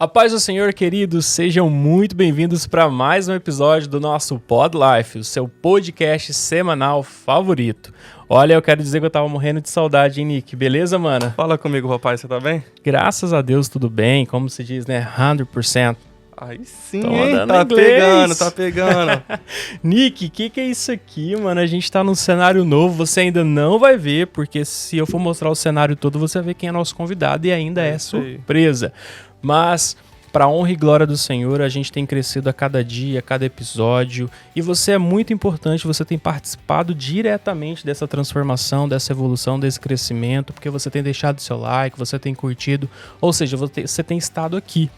A paz do Senhor, queridos, sejam muito bem-vindos para mais um episódio do nosso Pod Life, o seu podcast semanal favorito. Olha, eu quero dizer que eu tava morrendo de saudade, hein, Nick? Beleza, mano? Fala comigo, papai, você tá bem? Graças a Deus, tudo bem, como se diz, né? 100%. Aí sim, Tô hein? andando Tá inglês. tá pegando. Nick, o que é isso aqui, mano? A gente tá num cenário novo, você ainda não vai ver, porque se eu for mostrar o cenário todo, você vai ver quem é nosso convidado e ainda é surpresa. Mas, para honra e glória do Senhor, a gente tem crescido a cada dia, a cada episódio, e você é muito importante, você tem participado diretamente dessa transformação, dessa evolução, desse crescimento, porque você tem deixado seu like, você tem curtido, ou seja, você tem estado aqui.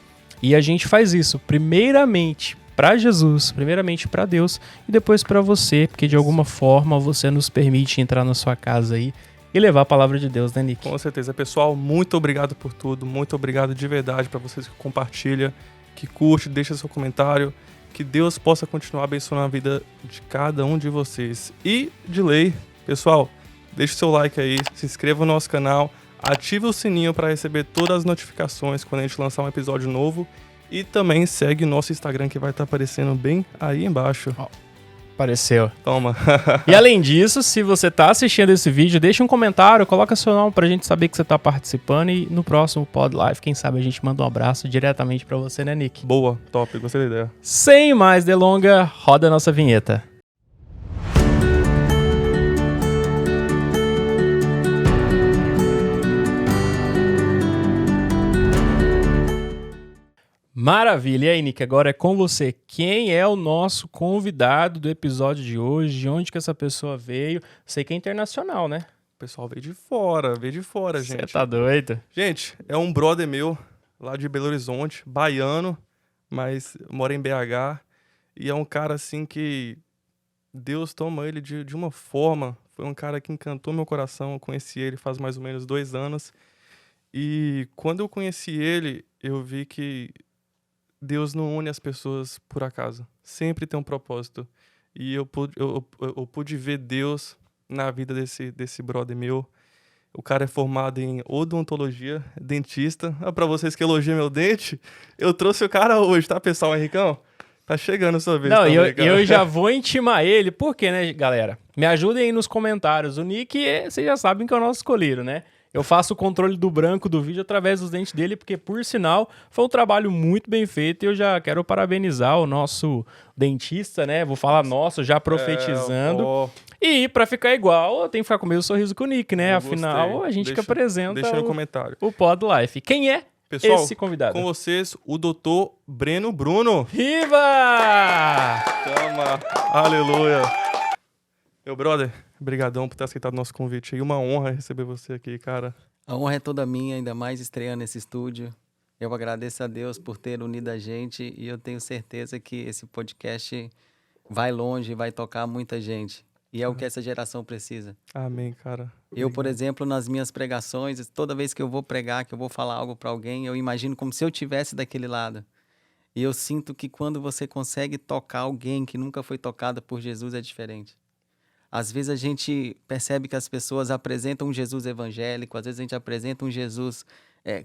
E a gente faz isso, primeiramente para Jesus, primeiramente para Deus, e depois para você, porque de alguma forma você nos permite entrar na sua casa aí e levar a palavra de Deus, né, Nick? Com certeza. Pessoal, muito obrigado por tudo. Muito obrigado de verdade para vocês que compartilham, que curte, deixa seu comentário. Que Deus possa continuar abençoando a vida de cada um de vocês. E, de lei, pessoal, deixa seu like aí, se inscreva no nosso canal, ative o sininho para receber todas as notificações quando a gente lançar um episódio novo. E também segue o nosso Instagram que vai estar aparecendo bem aí embaixo. Apareceu. Toma. E além disso, se você tá assistindo esse vídeo, deixa um comentário, coloca seu nome pra gente saber que você tá participando e no próximo Pod Live, quem sabe a gente manda um abraço diretamente pra você, né, Nick? Boa, top, gostei da ideia. Sem mais delonga, roda a nossa vinheta. Maravilha, e aí, Nick, agora é com você. Quem é o nosso convidado do episódio de hoje? De onde que essa pessoa veio? Sei que é internacional, né? O pessoal veio de fora, gente. Você tá doido? Gente, é um brother meu, lá de Belo Horizonte, baiano, mas mora em BH. E é um cara, assim, que Deus toma ele de uma forma. Foi um cara que encantou meu coração. Eu conheci ele faz mais ou menos 2 anos. E quando eu conheci ele, eu vi que Deus não une as pessoas por acaso. Sempre tem um propósito. E eu pude ver Deus na vida desse brother meu. O cara é formado em odontologia, dentista. Pra vocês que elogiam meu dente, eu trouxe o cara hoje, tá, pessoal? Henricão? Tá chegando a sua vez. Não, eu já vou intimar ele, porque, né, galera? Me ajudem aí nos comentários. O Nick, vocês já sabem que é o nosso escolhido, né? Eu faço o controle do branco do vídeo através dos dentes dele, porque, por sinal, foi um trabalho muito bem feito e eu já quero parabenizar o nosso dentista, né? Vou falar nosso, já profetizando. E pra ficar igual, eu tenho que ficar com o mesmo sorriso com o Nick, né? Afinal, a gente que apresenta deixa no comentário. O Pod Life. Quem é Pessoal, esse convidado? Com vocês, o Dr. Breno Bruno. Viva! Toma! Aleluia! Meu brother, brigadão por ter aceitado o nosso convite aí. Uma honra receber você aqui, cara. A honra é toda minha, ainda mais estreando nesse estúdio. Eu agradeço a Deus por ter unido a gente e eu tenho certeza que esse podcast vai longe, vai tocar muita gente. E é o que essa geração precisa. Amém, cara. Eu, por exemplo, nas minhas pregações, toda vez que eu vou pregar, que eu vou falar algo para alguém, eu imagino como se eu estivesse daquele lado. E eu sinto que quando você consegue tocar alguém que nunca foi tocado por Jesus, é diferente. Às vezes a gente percebe que as pessoas apresentam um Jesus evangélico, às vezes a gente apresenta um Jesus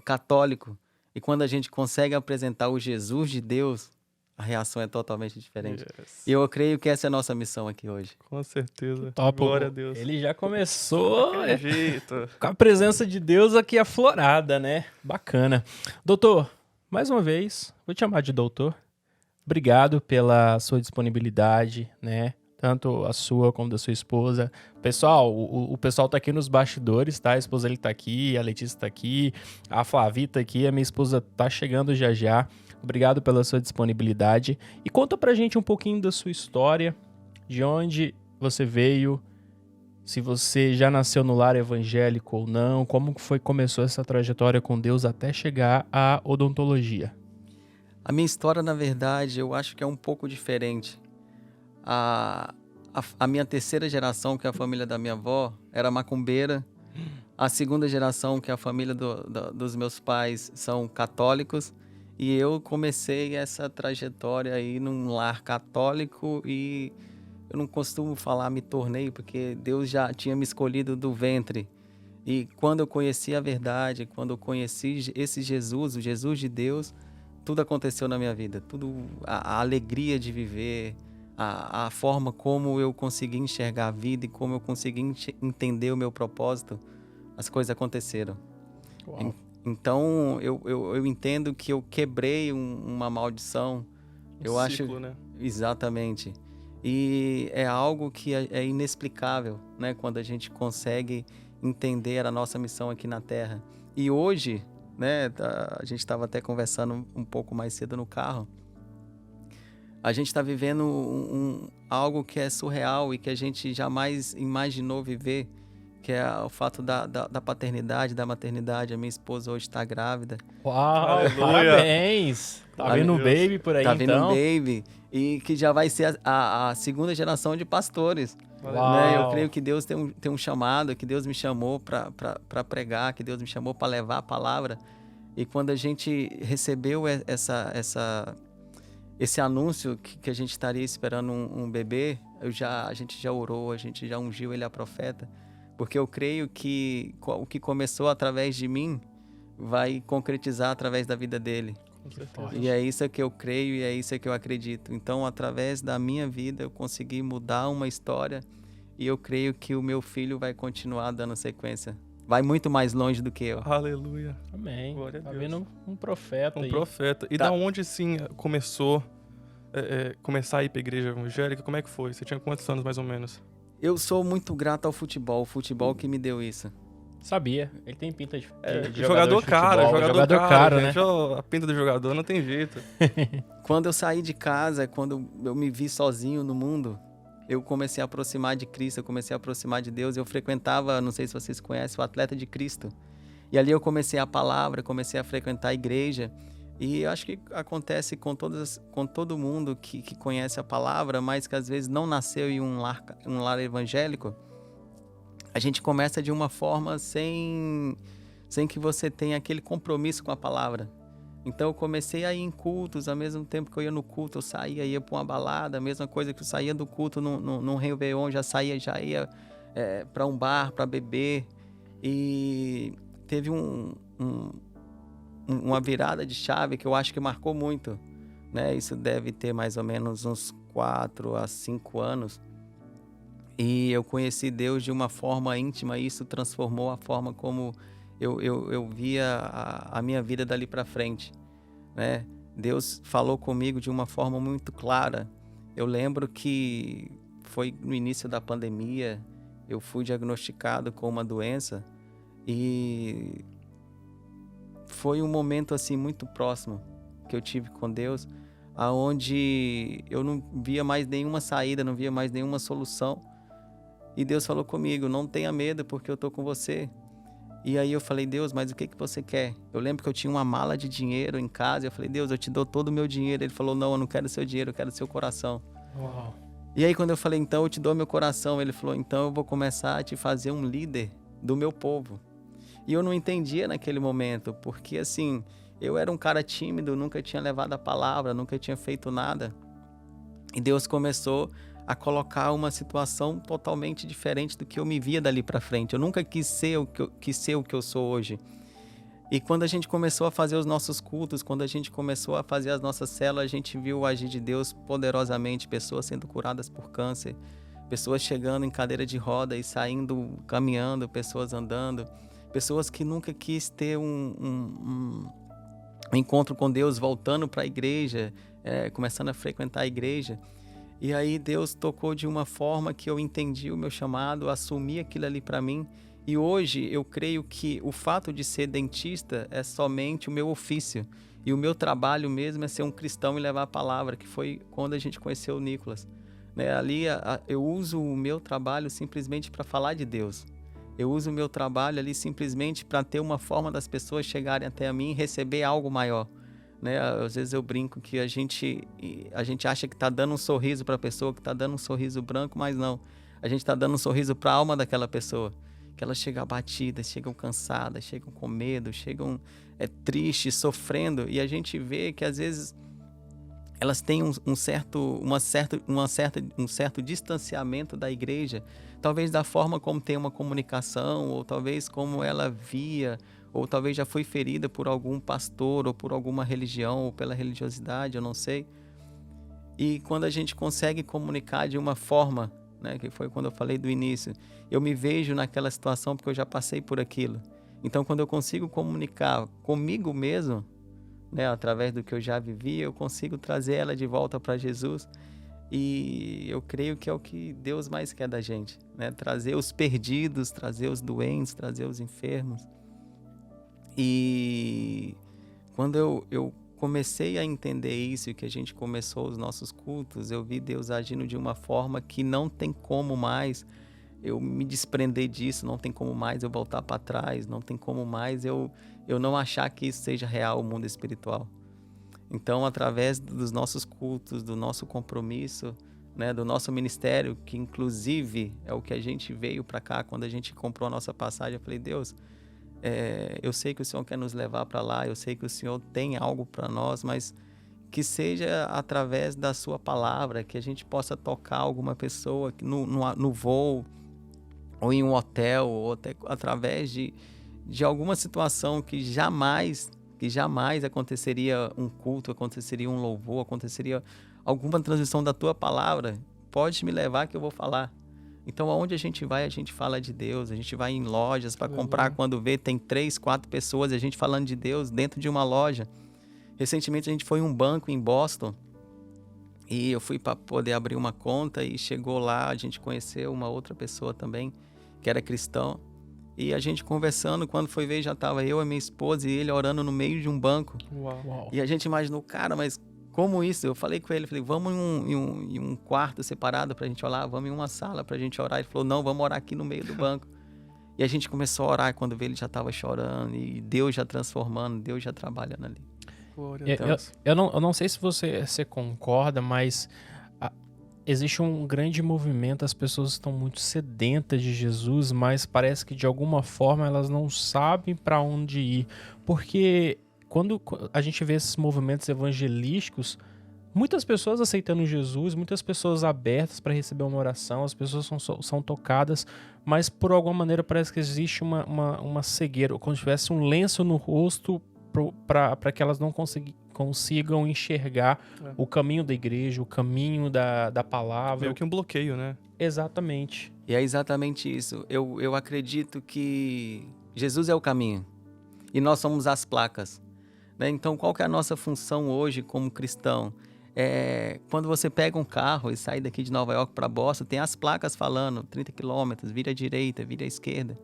católico, e quando a gente consegue apresentar o Jesus de Deus, a reação é totalmente diferente. Yes. E eu creio que essa é a nossa missão aqui hoje. Com certeza. Top. Glória a Deus. Ele já começou jeito. Com a presença de Deus aqui aflorada, né? Bacana. Doutor, mais uma vez, vou te chamar de doutor. Obrigado pela sua disponibilidade, né? Tanto a sua como da sua esposa. Pessoal, o pessoal tá aqui nos bastidores, tá? A esposa dele tá aqui, a Letícia tá aqui, a Flavi tá aqui, a minha esposa tá chegando já já. Obrigado pela sua disponibilidade. E conta pra gente um pouquinho da sua história, de onde você veio, se você já nasceu no lar evangélico ou não, como foi que começou essa trajetória com Deus até chegar à odontologia. A minha história, na verdade, eu acho que é um pouco diferente. A minha terceira geração, que é a família da minha avó, era macumbeira. A segunda geração, que é a família dos meus pais, são católicos. E eu comecei essa trajetória aí num lar católico e eu não costumo falar me tornei, porque Deus já tinha me escolhido do ventre. E quando eu conheci a verdade, quando eu conheci esse Jesus, o Jesus de Deus, tudo aconteceu na minha vida. A alegria de viver, a forma como eu consegui enxergar a vida e como eu consegui entender o meu propósito, as coisas aconteceram. Então, eu entendo que eu quebrei uma maldição. Ciclo, né? Exatamente. E é algo que é inexplicável, né? Quando a gente consegue entender a nossa missão aqui na Terra. E hoje, né? A gente estava até conversando um pouco mais cedo no carro. A gente está vivendo algo que é surreal e que a gente jamais imaginou viver, que é o fato da paternidade, da maternidade. A minha esposa hoje está grávida. Uau, parabéns! Tá vindo um baby por aí, então? Tá vindo um então? baby. E que já vai ser a segunda geração de pastores. Né? Eu creio que Deus tem um chamado, que Deus me chamou para pregar, que Deus me chamou para levar a palavra. E quando a gente recebeu esse anúncio que a gente estaria esperando um bebê, a gente já orou, a gente já ungiu ele a profeta. Porque eu creio que o que começou através de mim vai concretizar através da vida dele. E é isso que eu creio e é isso que eu acredito. Então, através da minha vida, eu consegui mudar uma história e eu creio que o meu filho vai continuar dando sequência. Vai muito mais longe do que eu. Aleluia. Amém. Glória a Deus. Tá vendo um profeta aí. Um profeta. E da onde, assim, começou começar a ir pra igreja evangélica? Como é que foi? Você tinha quantos anos, mais ou menos? Eu sou muito grato ao futebol. O futebol que me deu isso. Sabia. Ele tem pinta de jogador cara, jogador cara, gente. Né? A pinta do jogador não tem jeito. Quando eu saí de casa, quando eu me vi sozinho no mundo, eu comecei a aproximar de Cristo, eu comecei a aproximar de Deus. Eu frequentava, não sei se vocês conhecem, o Atleta de Cristo. E ali eu comecei a palavra, comecei a frequentar a igreja. E eu acho que acontece com todo mundo que conhece a palavra, mas que às vezes não nasceu em um lar evangélico. A gente começa de uma forma sem que você tenha aquele compromisso com a palavra. Então eu comecei a ir em cultos, ao mesmo tempo que eu ia no culto, eu saía, ia para uma balada, a mesma coisa que eu saía do culto num Réveillon, já ia para um bar, para beber. E teve uma virada de chave que eu acho que marcou muito, né? Isso deve ter mais ou menos uns 4 a 5 anos. E eu conheci Deus de uma forma íntima e isso transformou a forma como eu via a minha vida dali para frente, né? Deus falou comigo de uma forma muito clara. Eu lembro que foi no início da pandemia, eu fui diagnosticado com uma doença e foi um momento assim muito próximo que eu tive com Deus, aonde eu não via mais nenhuma saída, não via mais nenhuma solução. E Deus falou comigo, não tenha medo porque eu tô com você. E aí eu falei, Deus, mas o que você quer? Eu lembro que eu tinha uma mala de dinheiro em casa, eu falei, Deus, eu te dou todo o meu dinheiro. Ele falou, não, eu não quero seu dinheiro, eu quero seu coração. Uau. E aí quando eu falei, então eu te dou meu coração, ele falou, então eu vou começar a te fazer um líder do meu povo. E eu não entendia naquele momento, porque assim, eu era um cara tímido, nunca tinha levado a palavra, nunca tinha feito nada. E Deus começou a colocar uma situação totalmente diferente do que eu me via dali para frente. Eu nunca quis ser o que eu sou hoje. E quando a gente começou a fazer os nossos cultos, quando a gente começou a fazer as nossas células, a gente viu o agir de Deus poderosamente, pessoas sendo curadas por câncer, pessoas chegando em cadeira de roda e saindo, caminhando, pessoas andando, pessoas que nunca quis ter um encontro com Deus, voltando para a igreja, começando a frequentar a igreja. E aí Deus tocou de uma forma que eu entendi o meu chamado, assumi aquilo ali para mim. E hoje eu creio que o fato de ser dentista é somente o meu ofício. E o meu trabalho mesmo é ser um cristão e levar a palavra, que foi quando a gente conheceu o Nicolas. Né? Ali eu uso o meu trabalho simplesmente para falar de Deus. Eu uso o meu trabalho ali simplesmente para ter uma forma das pessoas chegarem até mim e receber algo maior. Né? Às vezes eu brinco que a gente acha que está dando um sorriso para a pessoa, que está dando um sorriso branco, mas não. A gente está dando um sorriso para a alma daquela pessoa. Que ela chega abatida, chegam cansadas, chegam com medo, chegam tristes, sofrendo. E a gente vê que às vezes elas têm um certo distanciamento da igreja. Talvez da forma como tem uma comunicação, ou talvez como ela via ou talvez já foi ferida por algum pastor, ou por alguma religião, ou pela religiosidade, eu não sei. E quando a gente consegue comunicar de uma forma, né, que foi quando eu falei do início, eu me vejo naquela situação porque eu já passei por aquilo. Então, quando eu consigo comunicar comigo mesmo, né, através do que eu já vivi, eu consigo trazer ela de volta para Jesus. E eu creio que é o que Deus mais quer da gente, né? Trazer os perdidos, trazer os doentes, trazer os enfermos. E quando eu comecei a entender isso e que a gente começou os nossos cultos, eu vi Deus agindo de uma forma que não tem como mais eu me desprender disso, não tem como mais eu voltar para trás, não tem como mais eu não achar que isso seja real, o mundo espiritual. Então, através dos nossos cultos, do nosso compromisso, né, do nosso ministério, que inclusive é o que a gente veio para cá, quando a gente comprou a nossa passagem, eu falei, Deus, eu sei que o Senhor quer nos levar para lá, eu sei que o Senhor tem algo para nós, mas que seja através da sua palavra, que a gente possa tocar alguma pessoa no voo, ou em um hotel, ou até através de alguma situação que jamais aconteceria um culto, aconteceria um louvor, aconteceria alguma transmissão da tua palavra, pode me levar que eu vou falar. Então, aonde a gente vai, a gente fala de Deus, a gente vai em lojas para comprar, quando vê, tem 3, 4 pessoas, a gente falando de Deus dentro de uma loja. Recentemente, a gente foi em um banco em Boston, e eu fui para poder abrir uma conta, e chegou lá, a gente conheceu uma outra pessoa também, que era cristão, e a gente conversando, quando foi ver, já estava eu, a minha esposa e ele orando no meio de um banco. Uau. E a gente imaginou, cara, mas como isso? Eu falei com ele, vamos em um quarto separado pra gente orar, vamos em uma sala pra gente orar. Ele falou, não, vamos orar aqui no meio do banco. E a gente começou a orar, quando veio ele já estava chorando, e Deus já transformando, Deus já trabalhando ali. Então, eu não sei se você concorda, mas existe um grande movimento, as pessoas estão muito sedentas de Jesus, mas parece que de alguma forma elas não sabem para onde ir. Porque quando a gente vê esses movimentos evangelísticos, muitas pessoas aceitando Jesus, muitas pessoas abertas para receber uma oração, as pessoas são tocadas, mas por alguma maneira parece que existe uma cegueira, como se tivesse um lenço no rosto para que elas não consigam enxergar o caminho da igreja, o caminho da palavra. Meio que um bloqueio, né? Exatamente. E é exatamente isso. Eu acredito que Jesus é o caminho e nós somos as placas, né? Então, qual que é a nossa função hoje como cristão? Quando você pega um carro e sai daqui de Nova York para Boston, tem as placas falando 30 quilômetros, vira à direita, vira à esquerda.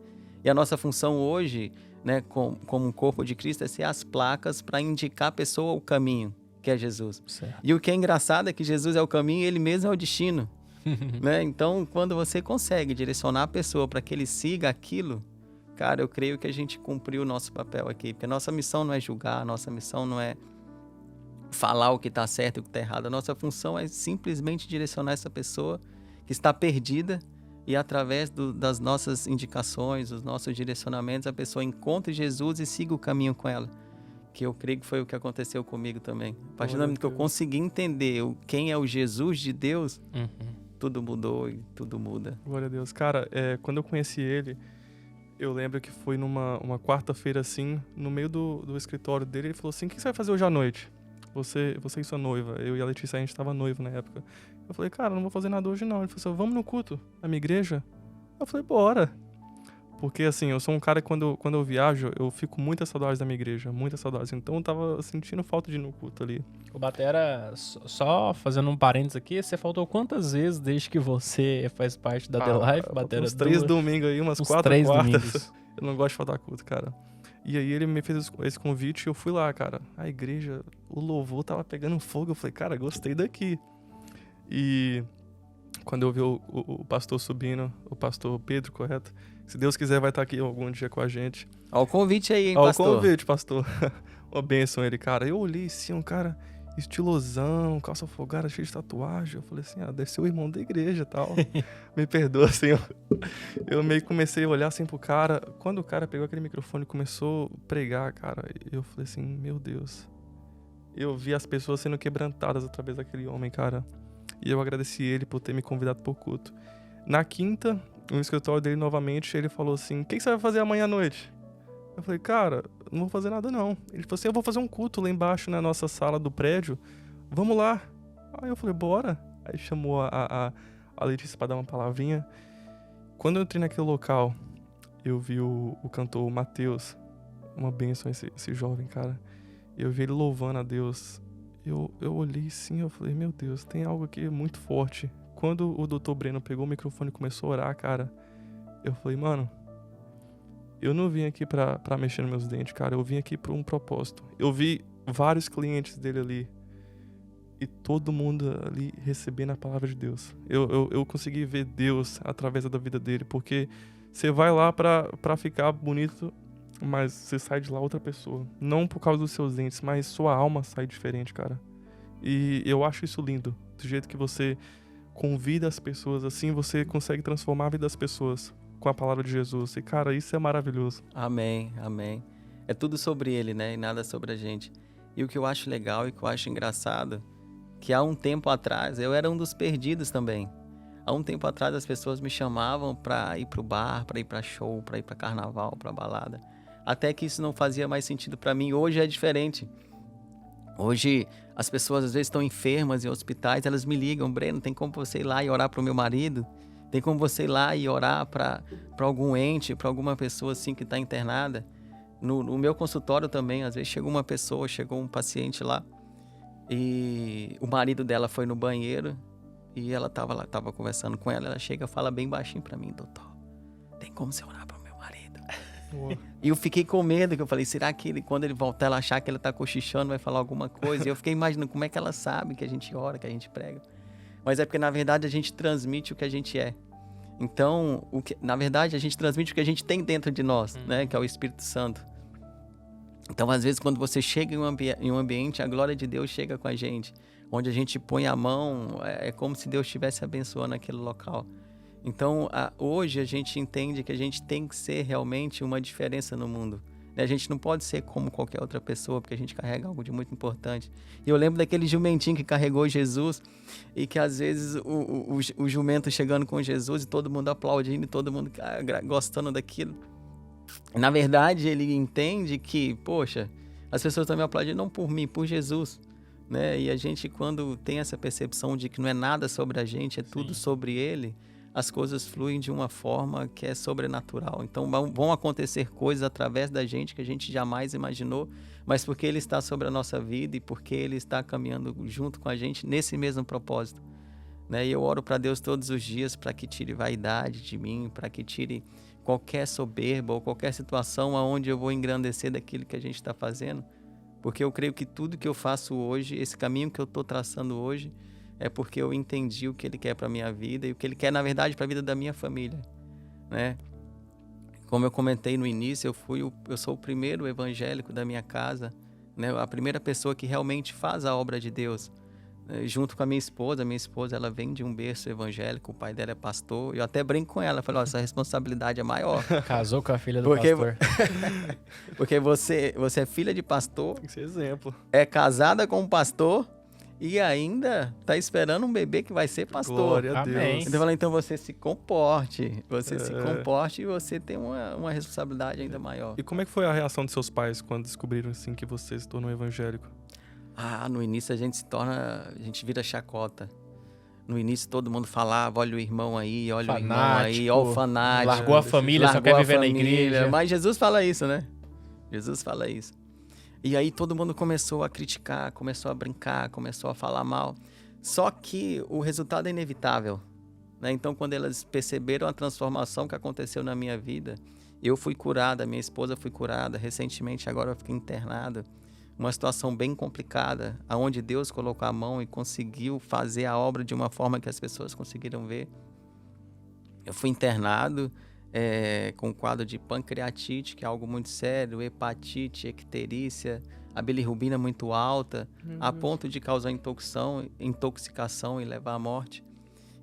E a nossa função hoje, né, como um corpo de Cristo, é ser as placas para indicar a pessoa o caminho, que é Jesus. Certo. E o que é engraçado é que Jesus é o caminho e ele mesmo é o destino. Né? Então, quando você consegue direcionar a pessoa para que ele siga aquilo, cara, eu creio que a gente cumpriu o nosso papel aqui. Porque a nossa missão não é julgar, a nossa missão não é falar o que está certo e o que está errado. A nossa função é simplesmente direcionar essa pessoa que está perdida, e através das nossas indicações, dos nossos direcionamentos, a pessoa encontre Jesus e siga o caminho com ela. Que eu creio que foi o que aconteceu comigo também. A partir do momento que eu consegui entender quem é o Jesus de Deus, tudo mudou e tudo muda. Glória a Deus. Cara, quando eu conheci ele, eu lembro que foi uma quarta-feira assim, no meio do escritório dele, ele falou assim, o que você vai fazer hoje à noite? Você e sua noiva. Eu e a Letícia, a gente tava noivo na época. Eu falei, cara, não vou fazer nada hoje não. Ele falou assim, vamos no culto, na minha igreja? Eu falei, bora. Porque assim, eu sou um cara que quando eu viajo, eu fico muitas saudades da minha igreja, muitas saudades. Então eu tava sentindo falta de ir no culto ali. O Batera, só fazendo um parênteses aqui, você faltou quantas vezes desde que você faz parte da The Life, Batera? Uns 3 domingos aí, umas 4 quartas. Eu não gosto de faltar culto, cara. E aí ele me fez esse convite e eu fui lá, cara. A igreja, o louvor tava pegando fogo. Eu falei, cara, gostei daqui. E quando eu vi o pastor subindo, o pastor Pedro, correto? Se Deus quiser vai estar aqui algum dia com a gente. Olha o convite aí, hein, pastor? Olha o convite, pastor. Uma bênção ele, cara. Eu olhei assim, um cara estilosão, calça folgada, cheio de tatuagem. Eu falei assim, deve ser o irmão da igreja e tal. Me perdoa, assim. Eu meio que comecei a olhar assim pro cara. Quando o cara pegou aquele microfone e começou a pregar, cara, eu falei assim, meu Deus. Eu vi as pessoas sendo quebrantadas através daquele homem, cara. E eu agradeci ele por ter me convidado pro culto. Na quinta, no escritório dele novamente, ele falou assim, o que você vai fazer amanhã à noite? Eu falei, cara, não vou fazer nada não. Ele falou assim, eu vou fazer um culto lá embaixo na nossa sala do prédio, vamos lá. Aí eu falei, bora. Aí chamou a Letícia pra dar uma palavrinha. Quando eu entrei naquele local, eu vi o cantor Matheus, uma bênção esse jovem, cara. Eu vi ele louvando a Deus. Eu olhei assim, eu falei, meu Deus, tem algo aqui muito forte. Quando o Dr. Breno pegou o microfone e começou a orar, cara, eu falei, mano, eu não vim aqui pra mexer nos meus dentes, cara. Eu vim aqui por um propósito. Eu vi vários clientes dele ali. E todo mundo ali recebendo a palavra de Deus. Eu consegui ver Deus através da vida dele. Porque você vai lá pra ficar bonito, mas você sai de lá outra pessoa. Não por causa dos seus dentes, mas sua alma sai diferente, cara. E eu acho isso lindo. Do jeito que você convida as pessoas, assim você consegue transformar a vida das pessoas com a palavra de Jesus. E, cara, isso é maravilhoso. Amém, amém. É tudo sobre ele, né? E nada sobre a gente. E o que eu acho legal e que eu acho engraçado, que há um tempo atrás, eu era um dos perdidos também. Há um tempo atrás as pessoas me chamavam pra ir pro bar, pra ir pra show, pra ir pra carnaval, pra balada. Até que isso não fazia mais sentido pra mim. Hoje é diferente. Hoje as pessoas às vezes estão enfermas em hospitais, elas me ligam, Breno, tem como você ir lá e orar pro meu marido? Tem como você ir lá e orar pra algum ente, pra alguma pessoa assim que tá internada? No meu consultório também, às vezes chegou um paciente lá, e o marido dela foi no banheiro e ela tava conversando com ela. Ela chega e fala bem baixinho pra mim, doutor, tem como você orar pro meu marido? E eu fiquei com medo, que eu falei, será que quando ele voltar, ela achar que ele tá cochichando, vai falar alguma coisa? E eu fiquei imaginando como é que ela sabe que a gente ora, que a gente prega. Mas é porque, na verdade, a gente transmite o que a gente é. Então, na verdade, a gente transmite o que a gente tem dentro de nós, né? Que é o Espírito Santo. Então, às vezes, quando você chega em um ambiente, a glória de Deus chega com a gente. Onde a gente põe a mão, é como se Deus estivesse abençoando aquele local. Então, hoje a gente entende que a gente tem que ser realmente uma diferença no mundo. A gente não pode ser como qualquer outra pessoa, porque a gente carrega algo de muito importante. E eu lembro daquele jumentinho que carregou Jesus, e que às vezes o jumento chegando com Jesus e todo mundo aplaudindo, e todo mundo gostando daquilo. Na verdade, ele entende que, poxa, as pessoas estão me aplaudindo não por mim, por Jesus. Né? E a gente, quando tem essa percepção de que não é nada sobre a gente, é tudo sobre ele, as coisas fluem de uma forma que é sobrenatural. Então vão acontecer coisas através da gente que a gente jamais imaginou, mas porque ele está sobre a nossa vida e porque ele está caminhando junto com a gente nesse mesmo propósito. Né? E eu oro para Deus todos os dias para que tire vaidade de mim, para que tire qualquer soberba ou qualquer situação onde eu vou engrandecer daquilo que a gente está fazendo. Porque eu creio que tudo que eu faço hoje, esse caminho que eu estou traçando hoje, é porque eu entendi o que ele quer para a minha vida e o que ele quer, na verdade, para a vida da minha família. Né? Como eu comentei no início, eu sou o primeiro evangélico da minha casa, né? A primeira pessoa que realmente faz a obra de Deus. Junto com a minha esposa. Ela vem de um berço evangélico, o pai dela é pastor. Eu até brinco com ela, falei, essa responsabilidade é maior. Casou com a filha do pastor. Porque você é filha de pastor. Tem que ser exemplo. É casada com um pastor e ainda tá esperando um bebê que vai ser pastor. Glória a Deus. Amém. Então você se comporte. E você tem uma responsabilidade ainda maior. E como é que foi a reação de seus pais quando descobriram assim que você se tornou evangélico? No início a gente vira chacota. No início todo mundo falava, olha o irmão aí, olha o irmão aí, olha o fanático. Largou a família, só quer viver na igreja. Mas Jesus fala isso, né? Jesus fala isso. E aí todo mundo começou a criticar, começou a brincar, começou a falar mal. Só que o resultado é inevitável. Né? Então quando elas perceberam a transformação que aconteceu na minha vida, eu fui curada, minha esposa foi curada, recentemente agora eu fiquei internado. Uma situação bem complicada, onde Deus colocou a mão e conseguiu fazer a obra de uma forma que as pessoas conseguiram ver. Eu fui internado com um quadro de pancreatite, que é algo muito sério, hepatite, icterícia, a bilirrubina muito alta, a ponto de causar intoxicação e levar à morte.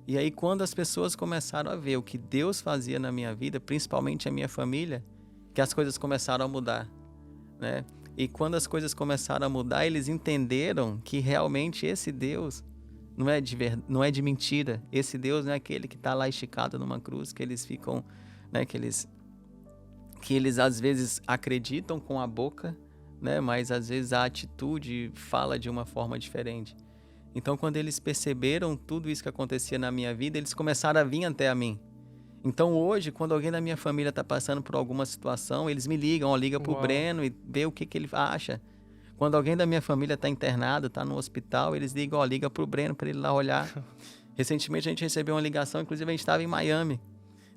E aí, quando as pessoas começaram a ver o que Deus fazia na minha vida, principalmente a minha família, que as coisas começaram a mudar, né? E quando as coisas começaram a mudar, eles entenderam que realmente esse Deus não é de mentira. Esse Deus não é aquele que está lá esticado numa cruz, que eles ficam, né, que que eles às vezes acreditam com a boca, né? Mas às vezes a atitude fala de uma forma diferente. Então, quando eles perceberam tudo isso que acontecia na minha vida, eles começaram a vir até a mim. Então, hoje, quando alguém da minha família está passando por alguma situação, eles me ligam, liga para o Breno e vê o que ele acha. Quando alguém da minha família está internado, está no hospital, eles ligam, liga para o Breno para ele lá olhar. Recentemente a gente recebeu uma ligação, inclusive a gente estava em Miami,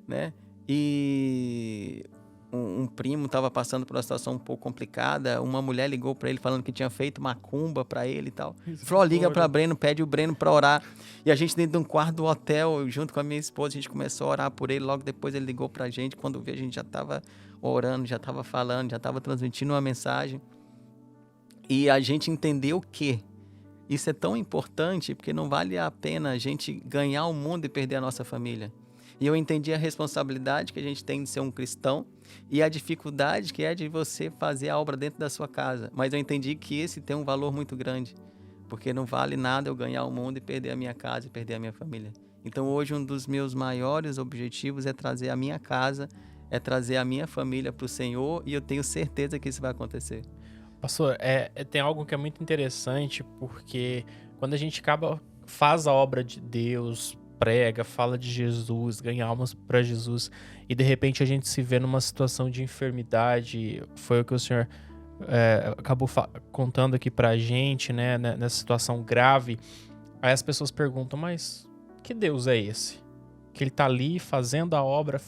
né? E um primo estava passando por uma situação um pouco complicada, uma mulher ligou para ele falando que tinha feito macumba para ele e tal. Falou, liga para Breno, pede o Breno para orar. E a gente dentro de um quarto do hotel, junto com a minha esposa, a gente começou a orar por ele. Logo depois ele ligou para a gente, quando viu a gente já estava orando, já estava falando, já estava transmitindo uma mensagem. E a gente entendeu que isso é tão importante, porque não vale a pena a gente ganhar o mundo e perder a nossa família. E eu entendi a responsabilidade que a gente tem de ser um cristão e a dificuldade que é de você fazer a obra dentro da sua casa. Mas eu entendi que esse tem um valor muito grande, porque não vale nada eu ganhar o mundo e perder a minha casa e perder a minha família. Então hoje um dos meus maiores objetivos é trazer a minha casa, é trazer a minha família para o Senhor, e eu tenho certeza que isso vai acontecer. Pastor, tem algo que é muito interessante, porque quando a gente faz a obra de Deus, prega, fala de Jesus, ganha almas para Jesus, e de repente a gente se vê numa situação de enfermidade, foi o que o senhor acabou contando aqui pra gente, né, nessa situação grave. Aí as pessoas perguntam, mas que Deus é esse? Que ele tá ali fazendo a obra,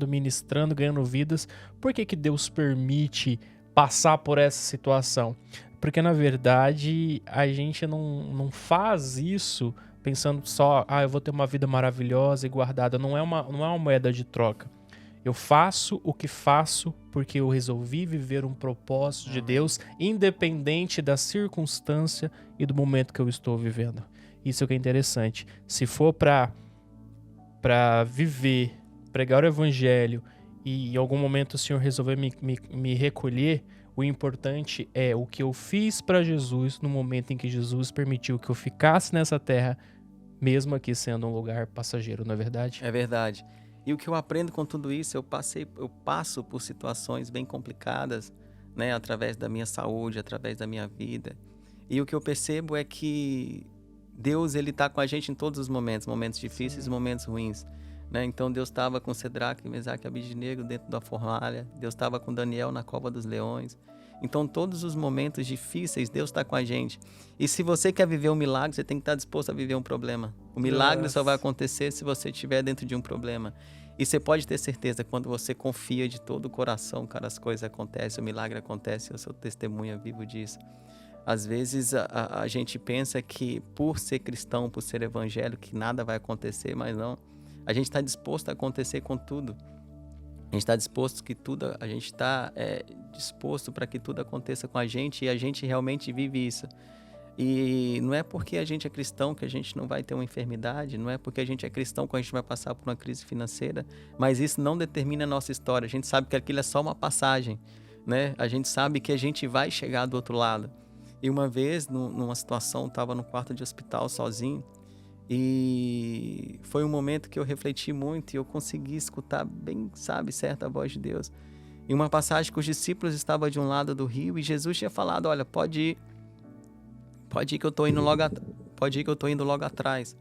ministrando, ganhando vidas. Por que Deus permite passar por essa situação? Porque na verdade a gente não faz isso pensando só, eu vou ter uma vida maravilhosa e guardada. Não é uma moeda de troca. Eu faço o que faço porque eu resolvi viver um propósito de Deus, independente da circunstância e do momento que eu estou vivendo. Isso é o que é interessante. Se for para viver, pregar o evangelho, e em algum momento o Senhor resolver me recolher, o importante é o que eu fiz para Jesus no momento em que Jesus permitiu que eu ficasse nessa terra, mesmo aqui sendo um lugar passageiro, não é verdade? É verdade. E o que eu aprendo com tudo isso, eu passo por situações bem complicadas, né, através da minha saúde, através da minha vida. E o que eu percebo é que Deus, ele está com a gente em todos os momentos difíceis e momentos ruins. Né? Então Deus estava com Cedraque, Mesaque e Abidnego dentro da fornalha. Deus estava com Daniel na cova dos leões. Então todos os momentos difíceis, Deus está com a gente. E se você quer viver um milagre, você tem que estar disposto a viver um problema. O milagre só vai acontecer se você estiver dentro de um problema. E você pode ter certeza, quando você confia de todo o coração, cara, as coisas acontecem, o milagre acontece, eu sou testemunha vivo disso. Às vezes a gente pensa que por ser cristão, por ser evangélico, que nada vai acontecer, mas não. A gente está disposto a acontecer com tudo. A gente está disposto disposto para que tudo aconteça com a gente, e a gente realmente vive isso. E não é porque a gente é cristão que a gente não vai ter uma enfermidade, não é porque a gente é cristão que a gente vai passar por uma crise financeira, mas isso não determina a nossa história. A gente sabe que aquilo é só uma passagem, né? A gente sabe que a gente vai chegar do outro lado. E uma vez, numa situação, estava no quarto de hospital sozinho, e foi um momento que eu refleti muito e eu consegui escutar bem, certa voz de Deus. Em uma passagem que os discípulos estavam de um lado do rio e Jesus tinha falado, olha, pode ir que eu estou indo logo atrás.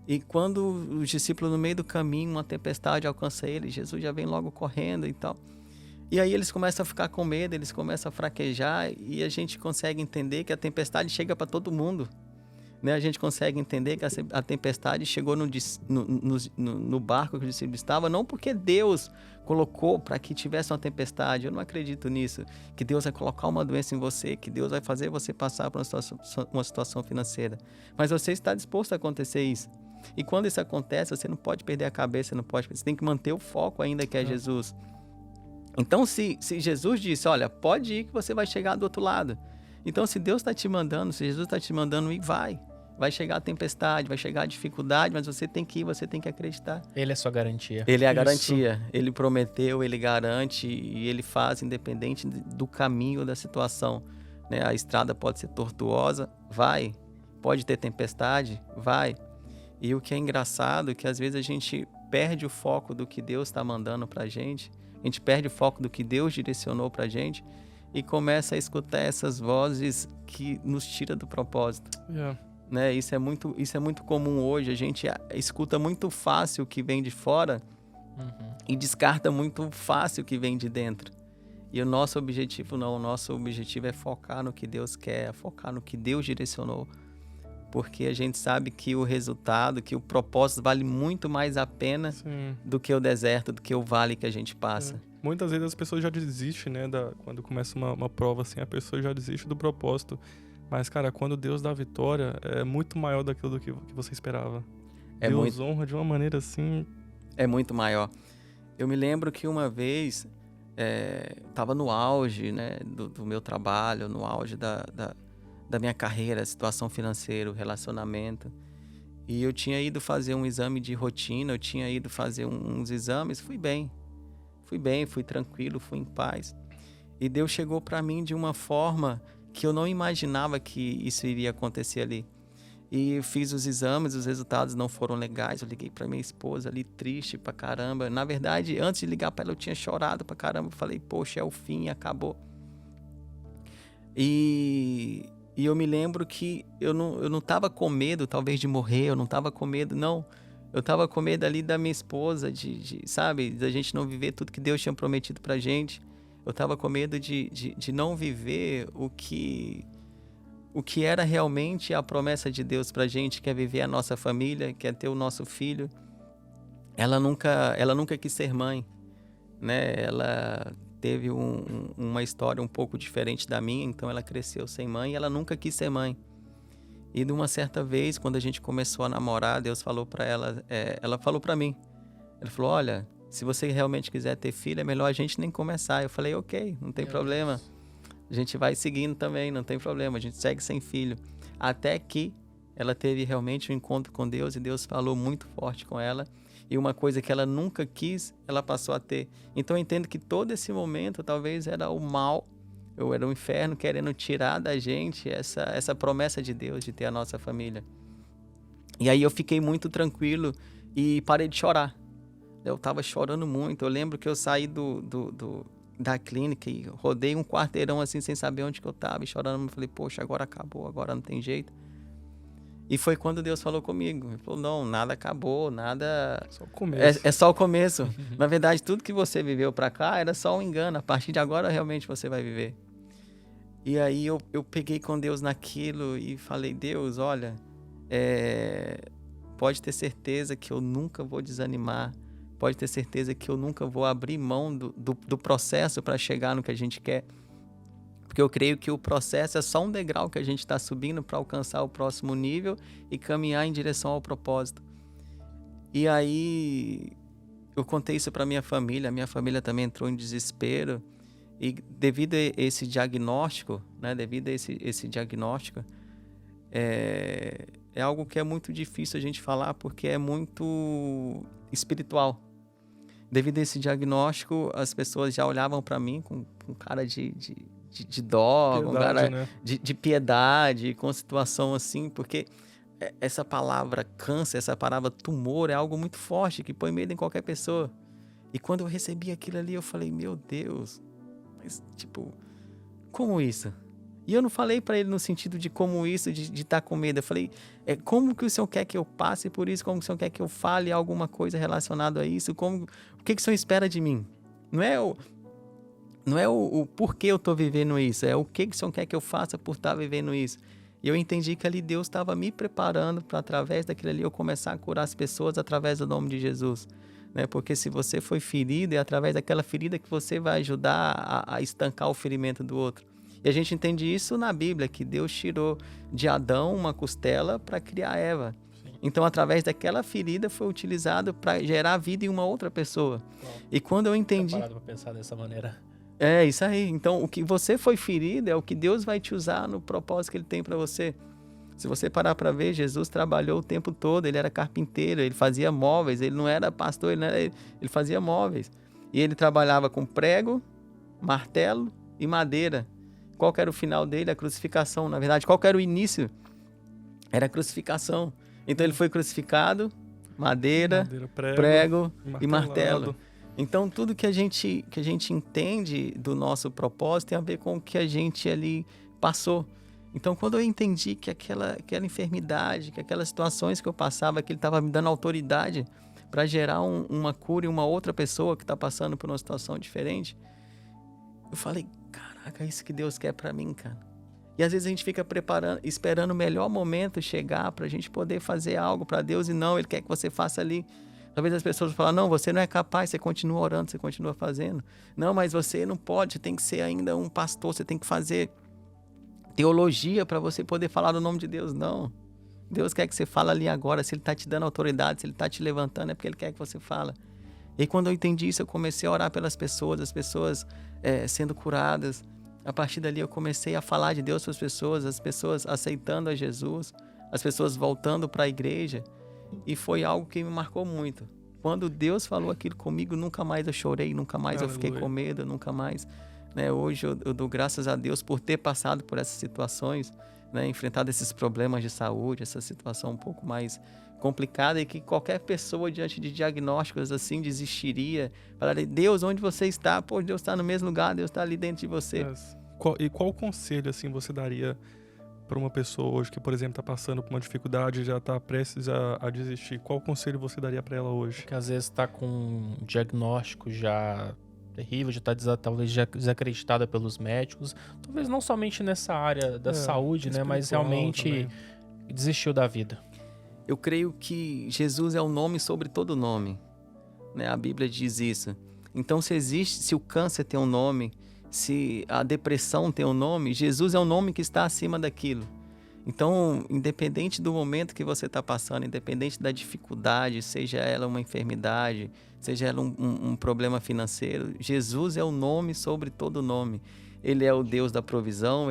E quando os discípulos no meio do caminho, uma tempestade alcança eles, Jesus já vem logo correndo e tal. E aí eles começam a ficar com medo, eles começam a fraquejar, e a gente consegue entender que a tempestade chega para todo mundo. Né? A gente consegue entender que a tempestade chegou no barco que o discípulo estava, não porque Deus colocou para que tivesse uma tempestade. Eu não acredito nisso, que Deus vai colocar uma doença em você, que Deus vai fazer você passar por uma situação financeira. Mas você está disposto a acontecer isso. E quando isso acontece, você não pode perder a cabeça, você tem que manter o foco ainda, que é Jesus. Então, se Jesus disse, olha, pode ir que você vai chegar do outro lado. Então, se Deus está te mandando, se Jesus está te mandando, ir, vai chegar a tempestade, vai chegar a dificuldade, mas você tem que ir, você tem que acreditar. Ele é sua garantia. Ele é a garantia. Ele prometeu, ele garante, e ele faz independente do caminho da situação. Né? A estrada pode ser tortuosa, vai. Pode ter tempestade, vai. E o que é engraçado é que às vezes a gente perde o foco do que Deus está mandando pra gente, a gente perde o foco do que Deus direcionou pra gente e começa a escutar essas vozes que nos tira do propósito. Né? Isso é muito comum hoje. A gente escuta muito fácil o que vem de fora e descarta muito fácil o que vem de dentro. E o nosso objetivo não. O nosso objetivo é focar no que Deus quer, focar no que Deus direcionou. Porque a gente sabe que o resultado, que o propósito vale muito mais a pena do que o deserto, do que o vale que a gente passa. Muitas vezes as pessoas já desistem, né? Quando começa uma prova assim, a pessoa já desiste do propósito. Mas, cara, quando Deus dá a vitória, é muito maior daquilo do que você esperava. Deus honra de uma maneira assim... É muito maior. Eu me lembro que uma vez, estava no auge, né, do meu trabalho, no auge da minha carreira, situação financeira, relacionamento. E eu tinha ido fazer um exame de rotina, eu tinha ido fazer uns exames, fui bem, fui tranquilo, fui em paz. E Deus chegou para mim de uma forma que eu não imaginava que isso iria acontecer ali. E eu fiz os exames, os resultados não foram legais. Eu liguei para minha esposa ali, triste pra caramba. Na verdade, antes de ligar para ela, eu tinha chorado pra caramba. Eu falei, poxa, é o fim, acabou. E eu me lembro que eu não tava com medo, talvez, de morrer. Eu não tava com medo, não. Eu tava com medo ali da minha esposa, sabe? Da gente não viver tudo que Deus tinha prometido pra gente. Eu estava com medo de não viver o que era realmente a promessa de Deus pra gente, que é viver a nossa família, que é ter o nosso filho. Ela nunca quis ser mãe, né? Ela teve uma história um pouco diferente da minha, então ela cresceu sem mãe e ela nunca quis ser mãe. E de uma certa vez, quando a gente começou a namorar, Deus falou pra ela, ela falou pra mim, ela falou, olha... Se você realmente quiser ter filho, é melhor a gente nem começar. Eu falei, ok, não tem problema. A gente vai seguindo também, não tem problema. A gente segue sem filho. Até que ela teve realmente um encontro com Deus e Deus falou muito forte com ela. E uma coisa que ela nunca quis, ela passou a ter. Então eu entendo que todo esse momento talvez era o mal, ou era o inferno querendo tirar da gente essa promessa de Deus de ter a nossa família. E aí eu fiquei muito tranquilo e parei de chorar. Eu tava chorando muito. Eu lembro que eu saí da clínica e rodei um quarteirão assim, sem saber onde que eu tava, e chorando. Eu falei, poxa, agora acabou, agora não tem jeito. E foi quando Deus falou comigo. Ele falou, não, nada acabou, nada... Só o começo. É só o começo. Na verdade, tudo que você viveu pra cá era só um engano. A partir de agora, realmente, você vai viver. E aí eu peguei com Deus naquilo e falei, Deus, olha, pode ter certeza que eu nunca vou desanimar. Pode ter certeza que eu nunca vou abrir mão do processo para chegar no que a gente quer. Porque eu creio que o processo é só um degrau que a gente está subindo para alcançar o próximo nível e caminhar em direção ao propósito. E aí eu contei isso para minha família também entrou em desespero. E devido a esse diagnóstico, né, é algo que é muito difícil a gente falar porque é muito espiritual. Devido a esse diagnóstico, as pessoas já olhavam para mim com cara de dó, com cara, né? de piedade, com situação assim, porque essa palavra câncer, essa palavra tumor é algo muito forte, que põe medo em qualquer pessoa. E quando eu recebi aquilo ali, eu falei, meu Deus, mas tipo, como isso? E eu não falei para ele no sentido de como isso, de estar com medo. Eu falei, como que o Senhor quer que eu passe por isso? Como que o Senhor quer que eu fale alguma coisa relacionada a isso? O que o Senhor espera de mim? Não é o porquê eu estou vivendo isso, é o que o Senhor quer que eu faça por estar vivendo isso. E eu entendi que ali Deus estava me preparando para, através daquilo ali, eu começar a curar as pessoas através do nome de Jesus. Né? Porque se você foi ferido, é através daquela ferida que você vai ajudar a estancar o ferimento do outro. E a gente entende isso na Bíblia, que Deus tirou de Adão uma costela para criar Eva. Sim. Então, através daquela ferida, foi utilizado para gerar vida em uma outra pessoa. Bom, e quando eu entendi... Parado para pensar dessa maneira. É, isso aí. Então, o que você foi ferido é o que Deus vai te usar no propósito que Ele tem para você. Se você parar para ver, Jesus trabalhou o tempo todo, Ele era carpinteiro, Ele fazia móveis, Ele não era pastor, ele fazia móveis. E Ele trabalhava com prego, martelo e madeira. Qual que era o final dele? A crucificação. Na verdade, qual que era o início? Era a crucificação. Então, Ele foi crucificado, madeira, prego e martelo. Então, tudo que a gente entende do nosso propósito tem a ver com o que a gente ali passou. Então, quando eu entendi que aquela enfermidade, que aquelas situações que eu passava, que ele estava me dando autoridade para gerar uma cura em uma outra pessoa que está passando por uma situação diferente, eu falei, caraca, é isso que Deus quer para mim, cara. E às vezes a gente fica esperando o melhor momento chegar para a gente poder fazer algo para Deus e não, Ele quer que você faça ali. Talvez as pessoas falem, não, você não é capaz, você continua orando, você continua fazendo. Não, mas você não pode, você tem que ser ainda um pastor, você tem que fazer teologia para você poder falar do nome de Deus. Não. Deus quer que você fale ali agora. Se Ele está te dando autoridade, se Ele está te levantando, é porque Ele quer que você fale. E quando eu entendi isso, eu comecei a orar pelas pessoas, as pessoas sendo curadas. A partir dali eu comecei a falar de Deus para as pessoas aceitando a Jesus, as pessoas voltando para a igreja. E foi algo que me marcou muito. Quando Deus falou aquilo comigo, nunca mais eu chorei, nunca mais eu fiquei com medo, nunca mais... Hoje eu dou graças a Deus por ter passado por essas situações, enfrentado esses problemas de saúde, essa situação um pouco mais complicada e que qualquer pessoa diante de diagnósticos assim desistiria, falaria, Deus, onde você está? Pô, Deus está no mesmo lugar, Deus está ali dentro de você. Qual conselho assim você daria para uma pessoa hoje que, por exemplo, está passando por uma dificuldade e já está prestes a desistir? Qual conselho você daria para ela hoje? Que às vezes está com um diagnóstico já terrível, já está talvez já desacreditada pelos médicos, talvez não somente nessa área da saúde, né, mas realmente também desistiu da vida. Eu creio que Jesus é o nome sobre todo nome, né? A Bíblia diz isso. Então, se o câncer tem um nome, se a depressão tem um nome, Jesus é o nome que está acima daquilo. Então, independente do momento que você está passando, independente da dificuldade, seja ela uma enfermidade, seja ela um problema financeiro, Jesus é o nome sobre todo nome. Ele é o Deus da provisão,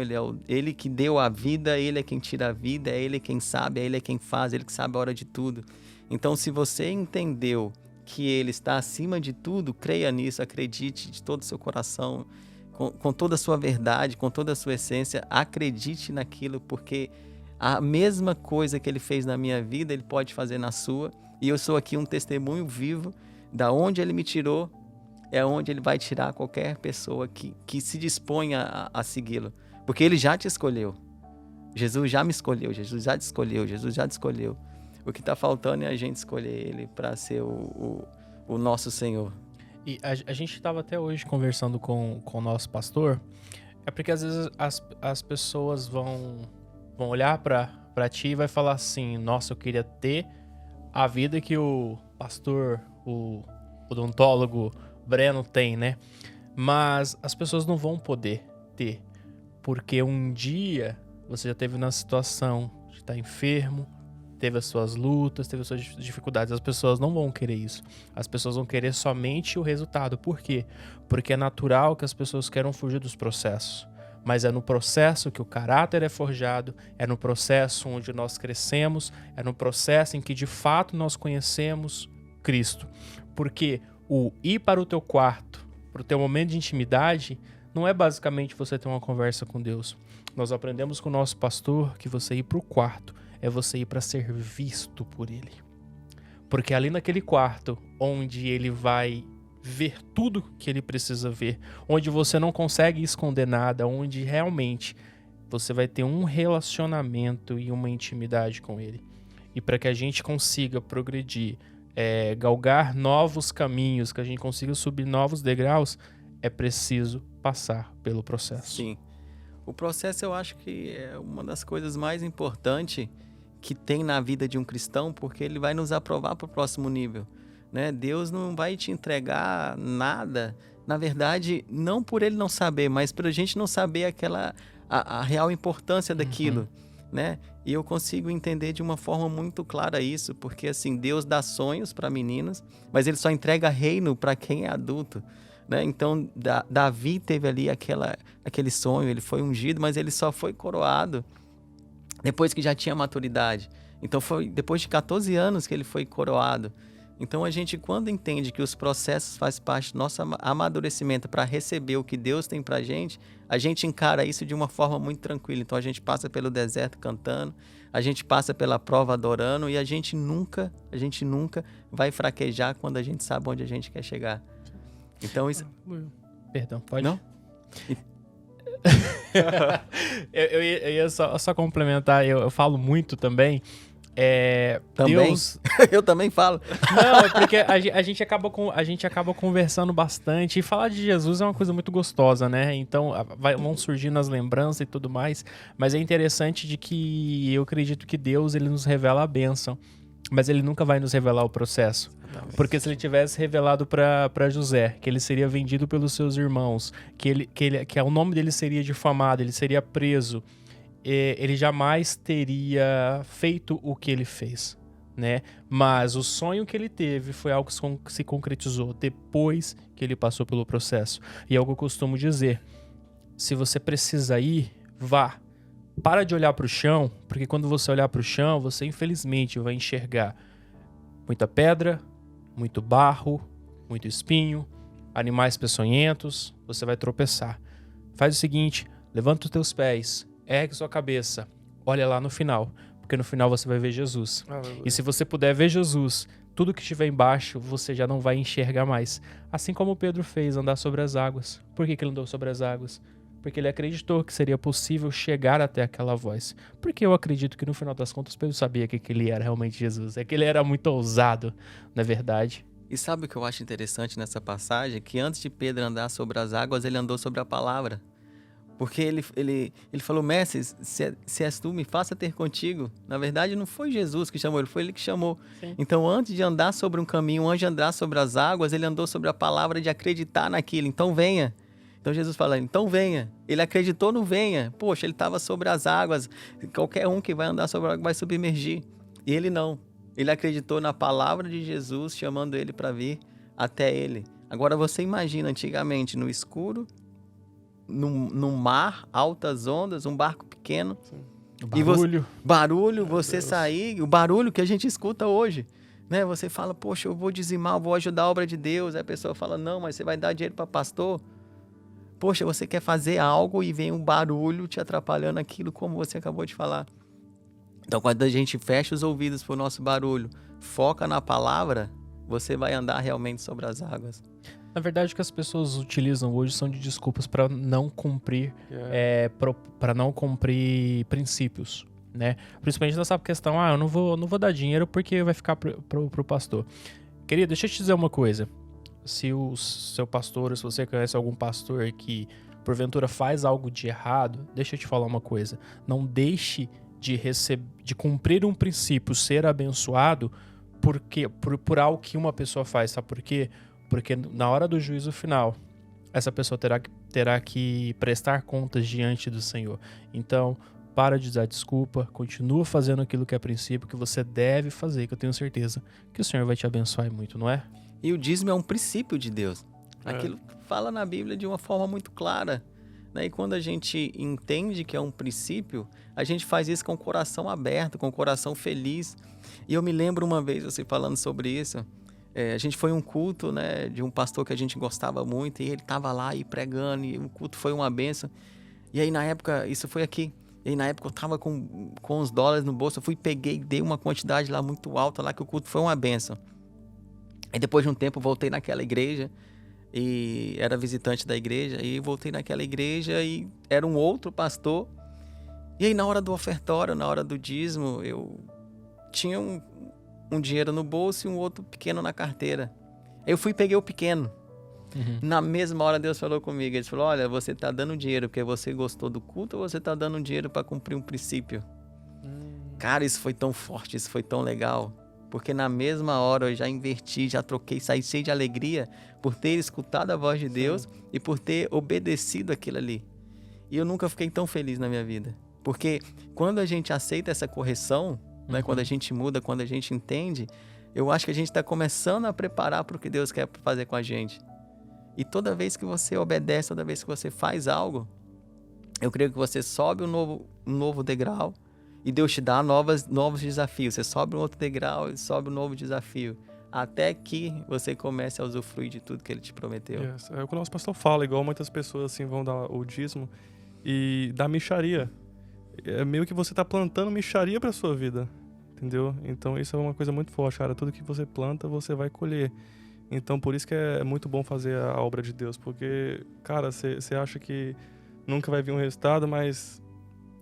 ele que deu a vida, Ele é quem tira a vida, é Ele quem sabe, é Ele quem faz, Ele que sabe a hora de tudo. Então, se você entendeu que Ele está acima de tudo, creia nisso, acredite de todo o seu coração, com toda a sua verdade, com toda a sua essência, acredite naquilo, porque a mesma coisa que Ele fez na minha vida, Ele pode fazer na sua. E eu sou aqui um testemunho vivo, da onde Ele me tirou, é onde Ele vai tirar qualquer pessoa que se disponha a segui-lo. Porque Ele já te escolheu. Jesus já me escolheu, Jesus já te escolheu, Jesus já te escolheu. O que está faltando é a gente escolher Ele para ser o nosso Senhor. E a gente estava até hoje conversando com o nosso pastor, é porque às vezes as pessoas vão olhar para ti e vai falar assim, nossa, eu queria ter a vida que o pastor, o odontólogo Breno tem, né? Mas as pessoas não vão poder ter, porque um dia você já teve na situação de estar enfermo, teve as suas lutas, teve as suas dificuldades. As pessoas não vão querer isso. As pessoas vão querer somente o resultado. Por quê? Porque é natural que as pessoas queiram fugir dos processos. Mas é no processo que o caráter é forjado, é no processo onde nós crescemos, é no processo em que de fato nós conhecemos Cristo. Porque o ir para o teu quarto, para o teu momento de intimidade, não é basicamente você ter uma conversa com Deus. Nós aprendemos com o nosso pastor que você ir para o quarto é você ir para ser visto por Ele. Porque ali naquele quarto, onde Ele vai ver tudo que Ele precisa ver, onde você não consegue esconder nada, onde realmente você vai ter um relacionamento e uma intimidade com Ele. E para que a gente consiga progredir, galgar novos caminhos, que a gente consiga subir novos degraus, é preciso passar pelo processo. Sim. O processo eu acho que é uma das coisas mais importantes que tem na vida de um cristão, porque ele vai nos aprovar para o próximo nível, né? Deus não vai te entregar nada, na verdade, não por Ele não saber, mas por a gente não saber a real importância daquilo, né? E eu consigo entender de uma forma muito clara isso, porque assim, Deus dá sonhos para meninos, mas Ele só entrega reino para quem é adulto, né? Então, Davi teve ali aquele sonho, ele foi ungido, mas ele só foi coroado depois que já tinha maturidade. Então foi depois de 14 anos que ele foi coroado. Então a gente, quando entende que os processos fazem parte do nosso amadurecimento para receber o que Deus tem pra gente, a gente encara isso de uma forma muito tranquila. Então a gente passa pelo deserto cantando, a gente passa pela prova adorando, e a gente nunca vai fraquejar quando a gente sabe onde a gente quer chegar. Então isso... Perdão, pode? Não? eu ia só complementar, eu falo muito também. Também? Deus... Eu também falo. Não, é porque a gente acaba conversando bastante. E falar de Jesus é uma coisa muito gostosa, né? Então vão surgindo as lembranças e tudo mais. Mas é interessante de que eu acredito que Deus ele nos revela a bênção. Mas ele nunca vai nos revelar o processo. Exatamente. Porque se ele tivesse revelado para José que ele seria vendido pelos seus irmãos, que o nome dele seria difamado, ele seria preso, ele jamais teria feito o que ele fez, né? Mas o sonho que ele teve foi algo que se concretizou depois que ele passou pelo processo. E é algo que eu costumo dizer: se você precisa ir, vá. Para de olhar para o chão, porque quando você olhar para o chão, você infelizmente vai enxergar muita pedra, muito barro, muito espinho, animais peçonhentos, você vai tropeçar. Faz o seguinte, levanta os teus pés, ergue sua cabeça, olha lá no final, porque no final você vai ver Jesus. E se você puder ver Jesus, tudo que estiver embaixo você já não vai enxergar mais. Assim como Pedro fez, andar sobre as águas. Por que ele andou sobre as águas? Porque ele acreditou que seria possível chegar até aquela voz. Porque eu acredito que no final das contas Pedro sabia que ele era realmente Jesus. É que ele era muito ousado, na verdade. E sabe o que eu acho interessante nessa passagem? Que antes de Pedro andar sobre as águas, ele andou sobre a palavra. Porque ele falou, mestre, se és tu, me faça ter contigo. Na verdade, não foi Jesus que chamou, foi ele que chamou. Sim. Então, antes de andar sobre um caminho, antes de andar sobre as águas, ele andou sobre a palavra de acreditar naquilo. Então, venha. Então Jesus fala, então venha. Ele acreditou no venha. Poxa, ele estava sobre as águas. Qualquer um que vai andar sobre a água vai submergir. E ele não. Ele acreditou na palavra de Jesus, chamando ele para vir até ele. Agora você imagina, antigamente, no escuro, no mar, altas ondas, um barco pequeno. Sim. Barulho. Barulho, você sair, o barulho que a gente escuta hoje. Né? Você fala, poxa, eu vou dizimar, eu vou ajudar a obra de Deus. Aí a pessoa fala, não, mas você vai dar dinheiro para pastor? Poxa, você quer fazer algo e vem um barulho te atrapalhando aquilo, como você acabou de falar. Então, quando a gente fecha os ouvidos para o nosso barulho, foca na palavra, você vai andar realmente sobre as águas. Na verdade, o que as pessoas utilizam hoje são de desculpas para não cumprir, para não cumprir princípios, né? Principalmente nessa questão, eu não vou dar dinheiro porque vai ficar pro pastor. Querido, deixa eu te dizer uma coisa. Se o seu pastor, se você conhece algum pastor que porventura faz algo de errado, deixa eu te falar uma coisa. Não deixe de cumprir um princípio, ser abençoado por algo que uma pessoa faz, sabe por quê? Porque na hora do juízo final, essa pessoa terá que prestar contas diante do Senhor. Então, para de dar desculpa, continua fazendo aquilo que é princípio, que você deve fazer, que eu tenho certeza que o Senhor vai te abençoar muito, não é? E o dízimo é um princípio de Deus. Aquilo fala na Bíblia de uma forma muito clara. Né? E quando a gente entende que é um princípio, a gente faz isso com o coração aberto, com o coração feliz. E eu me lembro uma vez, você falando sobre isso, a gente foi em um culto, né, de um pastor que a gente gostava muito, e ele estava lá e pregando, e o culto foi uma benção. E aí na época, isso foi aqui, e aí na época eu estava com os dólares no bolso, eu fui, peguei, dei uma quantidade lá muito alta, lá que o culto foi uma benção. Aí depois de um tempo voltei naquela igreja, e era visitante da igreja, e voltei naquela igreja e era um outro pastor. E aí na hora do ofertório, na hora do dízimo, eu tinha um dinheiro no bolso e um outro pequeno na carteira. Aí eu fui e peguei o pequeno. Uhum. Na mesma hora Deus falou comigo, ele falou, olha, você está dando dinheiro porque você gostou do culto ou você está dando dinheiro para cumprir um princípio? Cara, isso foi tão forte, isso foi tão legal. Porque na mesma hora eu já inverti, já troquei, saí cheio de alegria por ter escutado a voz de Deus. Sim. E por ter obedecido aquilo ali. E eu nunca fiquei tão feliz na minha vida. Porque quando a gente aceita essa correção, né, quando a gente muda, quando a gente entende, eu acho que a gente está começando a preparar para o que Deus quer fazer com a gente. E toda vez que você obedece, toda vez que você faz algo, eu creio que você sobe um novo degrau. E Deus te dá novos desafios. Você sobe um outro degrau e sobe um novo desafio. Até que você comece a usufruir de tudo que Ele te prometeu. Yes. É o que o nosso pastor fala, igual muitas pessoas assim, vão dar o dízimo e dar mixaria. É meio que você está plantando mixaria para sua vida, entendeu? Então isso é uma coisa muito forte, cara. Tudo que você planta, você vai colher. Então, por isso que é muito bom fazer a obra de Deus, porque, cara, você acha que nunca vai vir um resultado, mas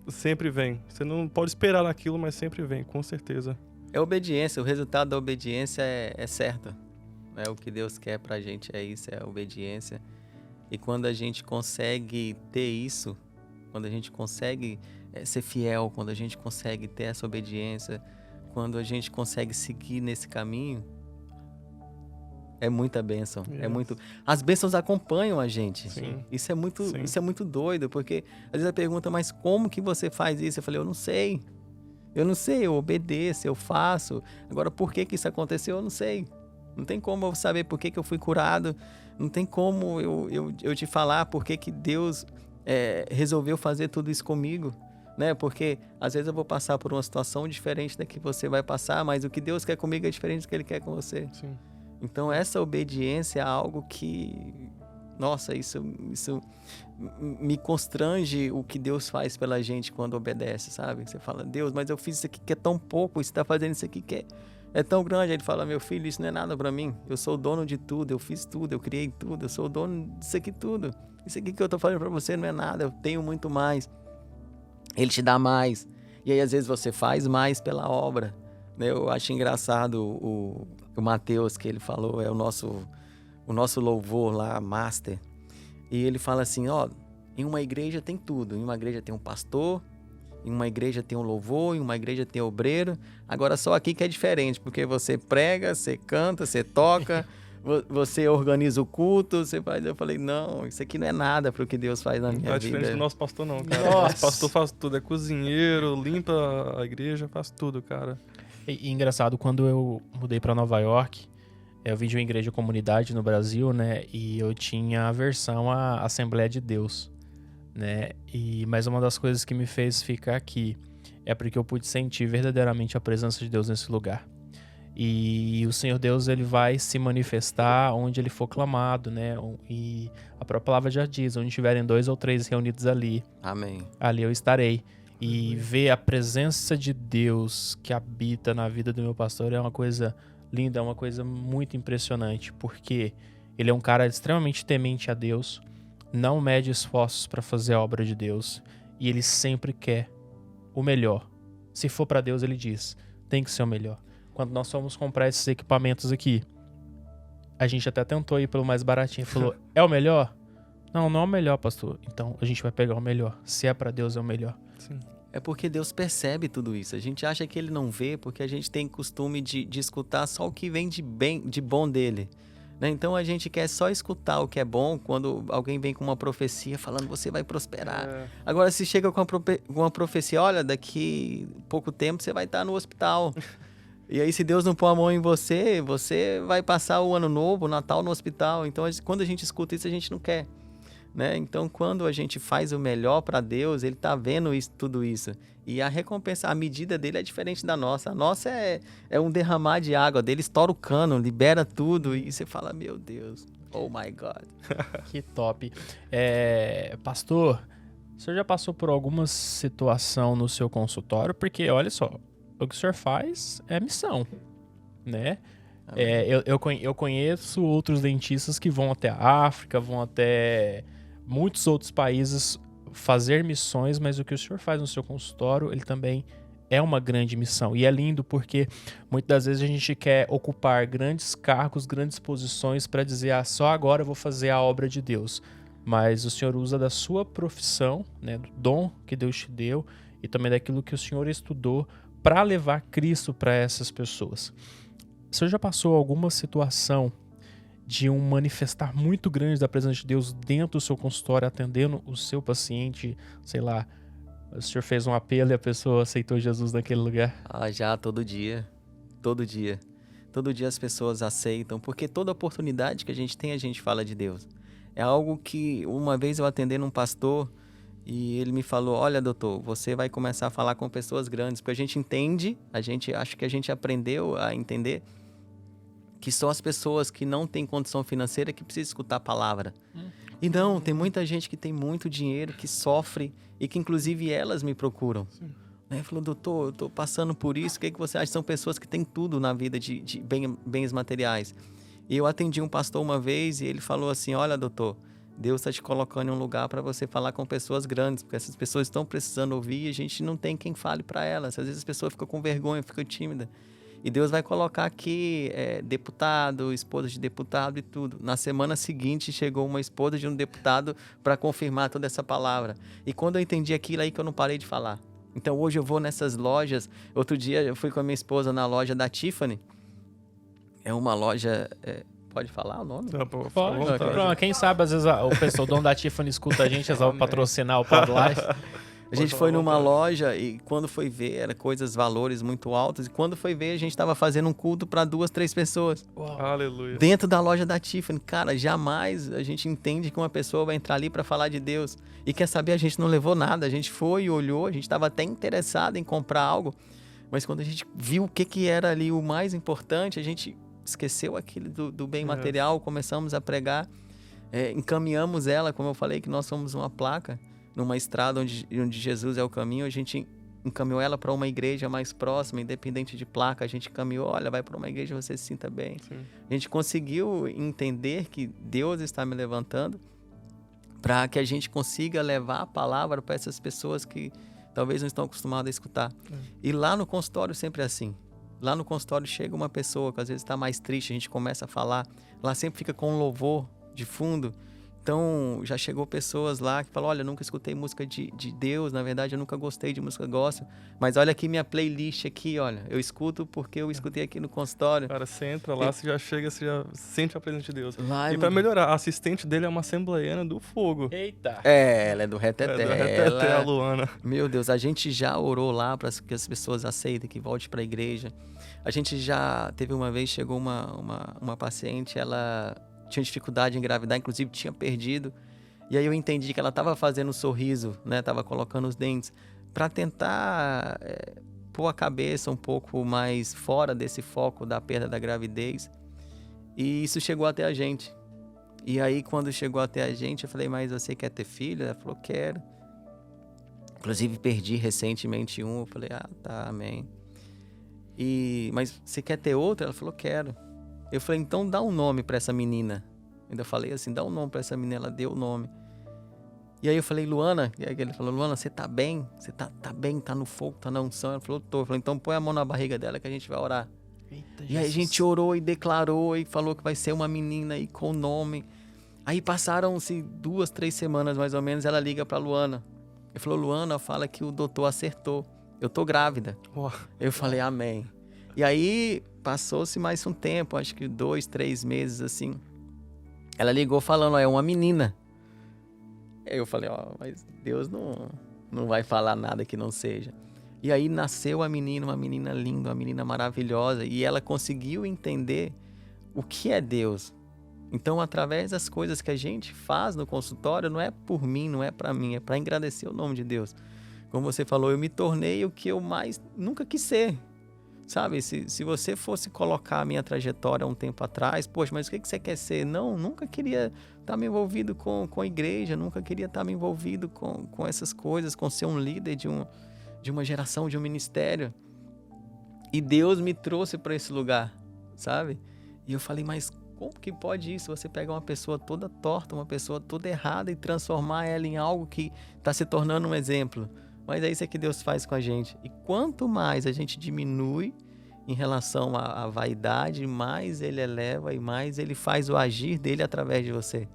sempre vem. Você não pode esperar naquilo, mas sempre vem, com certeza. É obediência, o resultado da obediência é certo. O que Deus quer pra gente é isso, é a obediência. E quando a gente consegue ter isso, quando a gente consegue ser fiel, quando a gente consegue ter essa obediência, quando a gente consegue seguir nesse caminho, é muita bênção. É muito. As bênçãos acompanham a gente. Sim. Isso é muito doido, porque às vezes a pergunta, mas como que você faz isso? Eu falei, eu não sei, eu obedeço, eu faço. Agora, por que isso aconteceu? Eu não sei. Não tem como eu saber por que eu fui curado. Não tem como eu te falar por que Deus resolveu fazer tudo isso comigo. Né? Porque às vezes eu vou passar por uma situação diferente da que você vai passar, mas o que Deus quer comigo é diferente do que Ele quer com você. Sim. Então essa obediência é algo que, nossa, isso me constrange o que Deus faz pela gente quando obedece, sabe? Você fala, Deus, mas eu fiz isso aqui que é tão pouco, você está fazendo isso aqui que é tão grande. Ele fala, meu filho, isso não é nada para mim. Eu sou o dono de tudo, eu fiz tudo, eu criei tudo, eu sou o dono disso aqui tudo. Isso aqui que eu tô falando para você não é nada, eu tenho muito mais. Ele te dá mais. E aí às vezes você faz mais pela obra. Eu acho engraçado o Mateus, que ele falou, é o nosso louvor lá, master. E ele fala assim, ó, em uma igreja tem tudo. Em uma igreja tem um pastor, em uma igreja tem um louvor, em uma igreja tem obreiro. Agora só aqui que é diferente, porque você prega, você canta, você toca, você organiza o culto, você faz... Eu falei, não, isso aqui não é nada pro que Deus faz na minha vida. Não é diferente do nosso pastor não, cara. Nossa. Nosso pastor faz tudo, é cozinheiro, limpa a igreja, faz tudo, cara. E engraçado, quando eu mudei para Nova York, eu vim de uma igreja comunidade no Brasil, né? E eu tinha aversão à Assembleia de Deus, né? Mas uma das coisas que me fez ficar aqui é porque eu pude sentir verdadeiramente a presença de Deus nesse lugar. E o Senhor Deus, ele vai se manifestar onde ele for clamado, né? E a própria palavra já diz, onde tiverem 2 ou 3 reunidos ali, Amém. Ali eu estarei. E ver a presença de Deus que habita na vida do meu pastor é uma coisa linda, é uma coisa muito impressionante, porque ele é um cara extremamente temente a Deus, não mede esforços para fazer a obra de Deus, e ele sempre quer o melhor. Se for para Deus, ele diz, tem que ser o melhor. Quando nós fomos comprar esses equipamentos aqui, a gente até tentou ir pelo mais baratinho, falou, é o melhor? Não, não é o melhor, pastor. Então a gente vai pegar o melhor. Se é para Deus, é o melhor. Sim. É porque Deus percebe tudo isso. A gente acha que Ele não vê porque a gente tem costume de escutar só o que vem de bom dele. Né? Então a gente quer só escutar o que é bom quando alguém vem com uma profecia falando você vai prosperar. Agora se chega com uma profecia, olha, daqui pouco tempo você vai estar no hospital. E aí se Deus não pôr a mão em você, você vai passar o ano novo, o Natal no hospital. Então quando a gente escuta isso, a gente não quer. Né? Então, quando a gente faz o melhor para Deus, Ele está vendo tudo isso. E a recompensa, a medida dele é diferente da nossa. A nossa é um derramar de água dele, estoura o cano, libera tudo. E você fala, meu Deus, oh my God. Que top. Pastor, o senhor já passou por alguma situação no seu consultório? Porque, olha só, o que o senhor faz é missão, né? Eu conheço outros dentistas que vão até a África, vão até muitos outros países fazer missões, mas o que o senhor faz no seu consultório, ele também é uma grande missão. E é lindo porque muitas das vezes a gente quer ocupar grandes cargos, grandes posições para dizer, só agora eu vou fazer a obra de Deus. Mas o senhor usa da sua profissão, né, do dom que Deus te deu e também daquilo que o senhor estudou para levar Cristo para essas pessoas. O senhor já passou alguma situação de um manifestar muito grande da presença de Deus dentro do seu consultório, atendendo o seu paciente, sei lá, o senhor fez um apelo e a pessoa aceitou Jesus naquele lugar? Já, todo dia. Todo dia as pessoas aceitam, porque toda oportunidade que a gente fala de Deus. É algo que uma vez eu atendi num pastor e ele me falou, olha doutor, você vai começar a falar com pessoas grandes, porque a gente entende, acho que a gente aprendeu a entender que são as pessoas que não têm condição financeira que precisam escutar a palavra. E não, tem muita gente que tem muito dinheiro, que sofre e que inclusive elas me procuram. Ele falou, doutor, eu estou passando por isso, o que você acha? São pessoas que têm tudo na vida de bens materiais. E eu atendi um pastor uma vez e ele falou assim, olha, doutor, Deus está te colocando em um lugar para você falar com pessoas grandes, porque essas pessoas estão precisando ouvir e a gente não tem quem fale para elas. Às vezes as pessoas ficam com vergonha, ficam tímidas. E Deus vai colocar aqui deputado, esposa de deputado e tudo. Na semana seguinte chegou uma esposa de um deputado para confirmar toda essa palavra. E quando eu entendi aquilo aí que eu não parei de falar. Então hoje eu vou nessas lojas. Outro dia eu fui com a minha esposa na loja da Tiffany. É uma loja... Pode falar o nome? Pode. Quem sabe, às vezes, o dono da Tiffany escuta a gente, vai patrocinar o Pod Life. A gente foi numa loja e quando foi ver, era valores muito altos. E quando foi ver, a gente estava fazendo um culto para 2, 3 pessoas. Uau. Aleluia. Dentro da loja da Tiffany. Cara, jamais a gente entende que uma pessoa vai entrar ali para falar de Deus. E quer saber, a gente não levou nada. A gente foi e olhou, a gente estava até interessado em comprar algo. Mas quando a gente viu o que era ali o mais importante, a gente esqueceu aquilo do bem material, começamos a pregar. Encaminhamos ela, como eu falei, que nós somos uma placa. Numa estrada onde Jesus é o caminho, a gente encaminhou ela para uma igreja mais próxima, independente de placa, a gente encaminhou, olha, vai para uma igreja, você se sinta bem. Sim. A gente conseguiu entender que Deus está me levantando para que a gente consiga levar a palavra para essas pessoas que talvez não estão acostumadas a escutar. E lá no consultório sempre é assim. Lá no consultório chega uma pessoa que às vezes está mais triste, a gente começa a falar, lá sempre fica com um louvor de fundo. Então, já chegou pessoas lá que falam, olha, eu nunca escutei música de Deus, na verdade eu nunca gostei de música gospel, mas olha aqui minha playlist aqui, olha, eu escuto porque eu escutei aqui no consultório. Cara, você entra lá, você já chega, você já sente a presença de Deus. Lá e pra melhorar, a assistente dele é uma assembleiana do fogo. Eita! Ela é do Reteté. A Luana. Meu Deus, a gente já orou lá para que as pessoas aceitem, que volte pra igreja. A gente já teve uma vez, chegou uma paciente, ela tinha dificuldade em engravidar, inclusive tinha perdido. E aí eu entendi que ela estava fazendo um sorriso, né? Tava colocando os dentes para tentar pôr a cabeça um pouco mais fora desse foco da perda da gravidez. E isso chegou até a gente. E aí quando chegou até a gente, eu falei, mas você quer ter filho? Ela falou, quero. Inclusive perdi recentemente um. Eu falei, tá, amém. Mas você quer ter outro? Ela falou, quero. Eu falei, então dá um nome para essa menina. Ainda falei assim, dá um nome para essa menina. Ela deu o nome. E aí eu falei, Luana. E aí ele falou, Luana, você tá bem? Você tá bem? Tá no fogo? Tá na unção? Ela falou, tô. Eu falei, então põe a mão na barriga dela que a gente vai orar. Eita, e aí a gente orou e declarou e falou que vai ser uma menina aí com o nome. Aí passaram-se 2, 3 semanas mais ou menos. Ela liga pra Luana. Ele falou, Luana, fala que o doutor acertou. Eu tô grávida. Eu falei, amém. E aí passou-se mais um tempo, acho que 2, 3 meses assim. Ela ligou falando, é uma menina. Aí eu falei, mas Deus não vai falar nada que não seja. E aí nasceu a menina, uma menina linda, uma menina maravilhosa. E ela conseguiu entender o que é Deus. Então, através das coisas que a gente faz no consultório, não é por mim, não é para mim, é para engrandecer o nome de Deus. Como você falou, eu me tornei o que eu mais nunca quis ser. Sabe, se você fosse colocar a minha trajetória um tempo atrás, poxa, mas o que você quer ser? Não, nunca queria estar me envolvido com a igreja, nunca queria estar me envolvido com essas coisas, com ser um líder de uma geração, de um ministério. E Deus me trouxe para esse lugar, sabe? E eu falei, mas como que pode isso? Você pegar uma pessoa toda torta, uma pessoa toda errada e transformar ela em algo que está se tornando um exemplo. Mas é isso que Deus faz com a gente. E quanto mais a gente diminui em relação à vaidade, mais Ele eleva e mais Ele faz o agir dele através de você.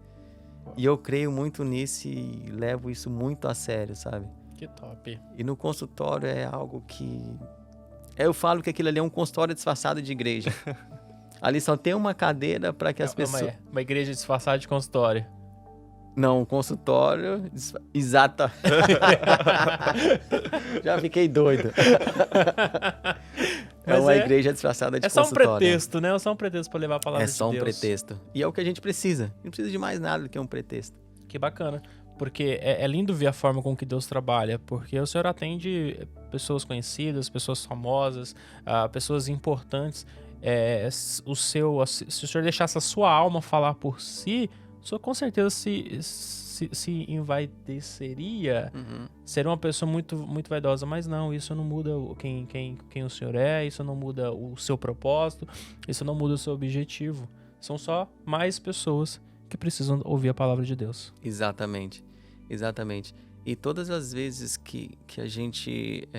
E eu creio muito nisso e levo isso muito a sério, sabe? Que top. E no consultório é algo que... Eu falo que aquilo ali é um consultório disfarçado de igreja. Ali só tem uma cadeira para que as pessoas... Uma igreja disfarçada de consultório. Não, um consultório... Exata. Já fiquei doido. É uma igreja disfarçada de consultório. É só um pretexto, né? É só um pretexto para levar a palavra de Deus. É só um pretexto. E é o que a gente precisa. Não precisa de mais nada do que um pretexto. Que bacana. Porque é lindo ver a forma com que Deus trabalha. Porque o Senhor atende pessoas conhecidas, pessoas famosas, pessoas importantes. Se o Senhor deixasse a sua alma falar por si... O senhor com certeza se envaideceria, seria uma pessoa muito, muito vaidosa, mas não, isso não muda quem o senhor é, isso não muda o seu propósito, isso não muda o seu objetivo, São só mais pessoas que precisam ouvir a palavra de Deus. Exatamente, exatamente. E todas as vezes que a gente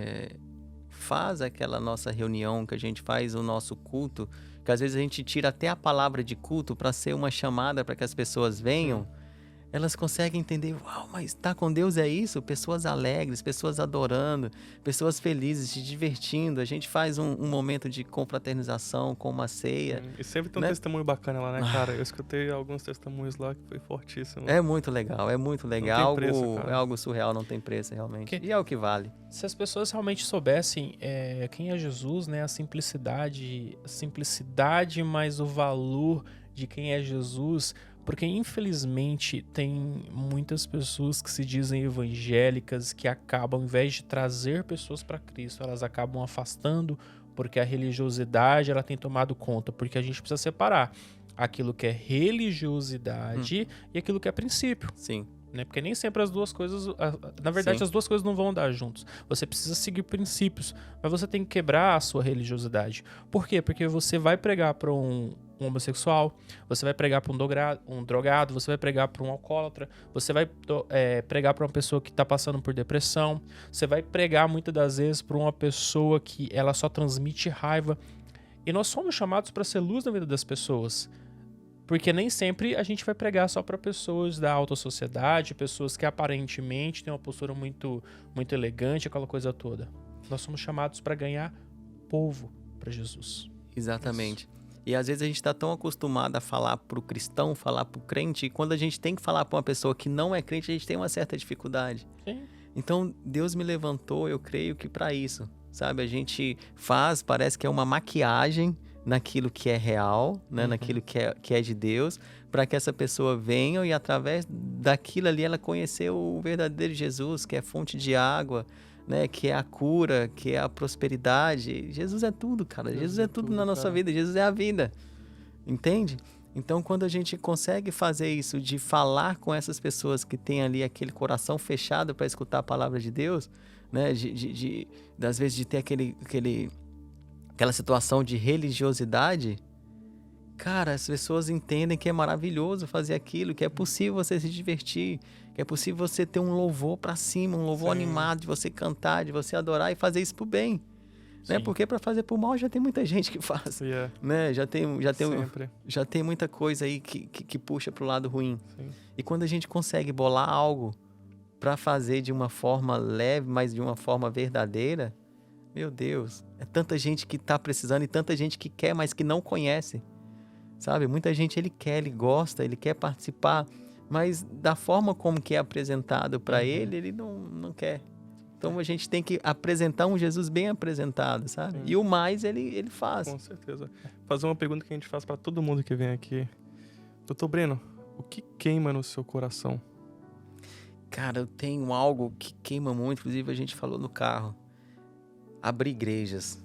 faz aquela nossa reunião, que a gente faz o nosso culto, que às vezes a gente tira até a palavra de culto para ser uma chamada para que as pessoas venham, elas conseguem entender, uau, mas estar com Deus é isso? Pessoas alegres, pessoas adorando, pessoas felizes, se divertindo. A gente faz um momento de confraternização com uma ceia. E sempre tem um testemunho bacana lá, né, cara? Eu escutei alguns testemunhos lá que foi fortíssimo. É muito legal, é muito legal. Não tem preço, cara. É algo surreal, não tem preço realmente. E é o que vale. Se as pessoas realmente soubessem quem é Jesus, né, a simplicidade, mas o valor de quem é Jesus, porque infelizmente tem muitas pessoas que se dizem evangélicas que acabam, ao invés de trazer pessoas para Cristo, elas acabam afastando, porque a religiosidade ela tem tomado conta, porque a gente precisa separar aquilo que é religiosidade e aquilo que é princípio. Sim. Né? Porque nem sempre as duas coisas, na verdade, Sim. as duas coisas não vão andar juntos. Você precisa seguir princípios, mas você tem que quebrar a sua religiosidade. Por quê? Porque você vai pregar para um homossexual, você vai pregar para um drogado, você vai pregar para um alcoólatra, você vai pregar para uma pessoa que está passando por depressão, você vai pregar muitas das vezes para uma pessoa que ela só transmite raiva. E nós somos chamados para ser luz na vida das pessoas. Porque nem sempre a gente vai pregar só para pessoas da alta sociedade, pessoas que aparentemente têm uma postura muito, muito elegante, aquela coisa toda. Nós somos chamados para ganhar povo para Jesus. Exatamente. E às vezes a gente está tão acostumado a falar para o cristão, falar para o crente, e quando a gente tem que falar para uma pessoa que não é crente, a gente tem uma certa dificuldade. Sim. Então Deus me levantou, eu creio que para isso, sabe? A gente faz, parece que é uma maquiagem naquilo que é real, né? Naquilo que é de Deus, para que essa pessoa venha e através daquilo ali ela conhecer o verdadeiro Jesus, que é fonte de água, né? Que é a cura, que é a prosperidade. Jesus é tudo, cara. Jesus é tudo na nossa vida. Jesus é a vida. Entende? Então, quando a gente consegue fazer isso, de falar com essas pessoas que têm ali aquele coração fechado para escutar a palavra de Deus, né? Às vezes de ter aquela situação de religiosidade, cara, as pessoas entendem que é maravilhoso fazer aquilo, que é possível você se divertir, que é possível você ter um louvor pra cima, um louvor animado, de você cantar, de você adorar e fazer isso pro bem. Né? Porque para fazer pro mal já tem muita gente que faz. Né? Já tem muita coisa aí que puxa pro lado ruim. Sim. E quando a gente consegue bolar algo para fazer de uma forma leve, mas de uma forma verdadeira, meu Deus, é tanta gente que tá precisando e tanta gente que quer, mas que não conhece, sabe? Muita gente, ele quer, ele gosta, ele quer participar, mas da forma como que é apresentado para ele não quer. Então a gente tem que apresentar um Jesus bem apresentado, sabe? E o mais ele faz. Com certeza. Fazer uma pergunta que a gente faz para todo mundo que vem aqui. Doutor Breno, o que queima no seu coração? Cara, eu tenho algo que queima muito, inclusive a gente falou no carro. Abrir igrejas.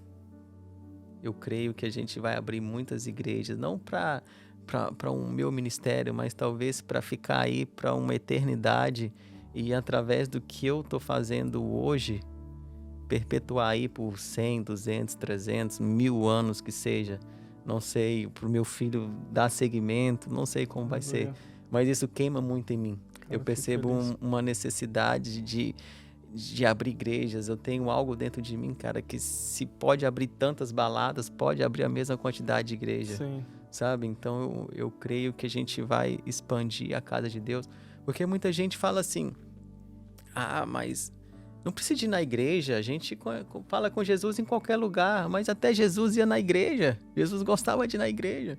Eu creio que a gente vai abrir muitas igrejas, não para um meu ministério, mas talvez para ficar aí para uma eternidade e através do que eu estou fazendo hoje, perpetuar aí por 100, 200, 300, 1000 anos que seja. Não sei, para o meu filho dar seguimento, não sei como vai ser, mas isso queima muito em mim. Cara, eu percebo uma necessidade de abrir igrejas. Eu tenho algo dentro de mim, cara, que se pode abrir tantas baladas, pode abrir a mesma quantidade de igreja. Sim. Sabe? Então eu creio que a gente vai expandir a casa de Deus, porque muita gente fala assim, mas não precisa ir na igreja, a gente fala com Jesus em qualquer lugar, mas até Jesus ia na igreja, Jesus gostava de ir na igreja.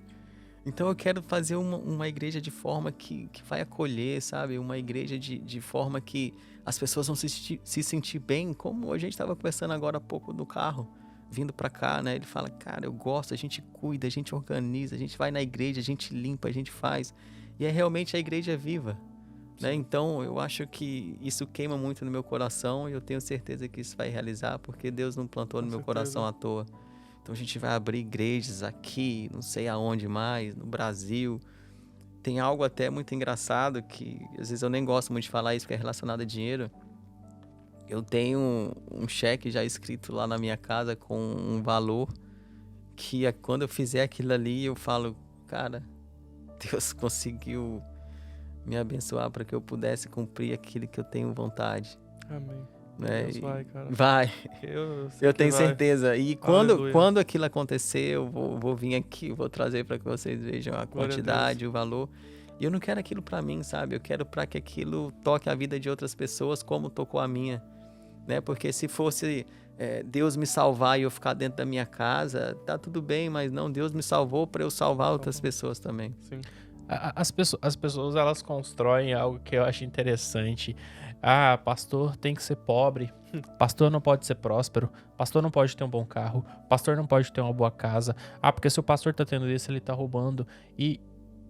Então eu quero fazer uma igreja de forma que vai acolher, sabe? Uma igreja de forma que as pessoas vão se sentir bem, como a gente estava conversando agora há pouco no carro, vindo para cá, né? Ele fala, cara, eu gosto, a gente cuida, a gente organiza, a gente vai na igreja, a gente limpa, a gente faz. E é realmente a igreja viva, né? Então eu acho que isso queima muito no meu coração e eu tenho certeza que isso vai realizar, porque Deus não plantou no meu coração à toa. Então a gente vai abrir igrejas aqui, não sei aonde mais, no Brasil. Tem algo até muito engraçado que às vezes eu nem gosto muito de falar isso, porque é relacionado a dinheiro. Eu tenho um cheque já escrito lá na minha casa com um valor que quando eu fizer aquilo ali eu falo, cara, Deus conseguiu me abençoar para que eu pudesse cumprir aquilo que eu tenho vontade. Amém. Né? Deus vai, cara. Vai. Eu tenho certeza. E quando aquilo acontecer, eu vou vir aqui, vou trazer para que vocês vejam a quantidade, o valor. E eu não quero aquilo para mim, sabe? Eu quero para que aquilo toque a vida de outras pessoas como tocou a minha. Né? Porque se fosse Deus me salvar e eu ficar dentro da minha casa, tá tudo bem, mas não, Deus me salvou para eu salvar outras pessoas também. Sim. As pessoas, elas constroem algo que eu acho interessante. Pastor tem que ser pobre, pastor não pode ser próspero, pastor não pode ter um bom carro, pastor não pode ter uma boa casa. Porque se o pastor tá tendo isso, ele tá roubando. E,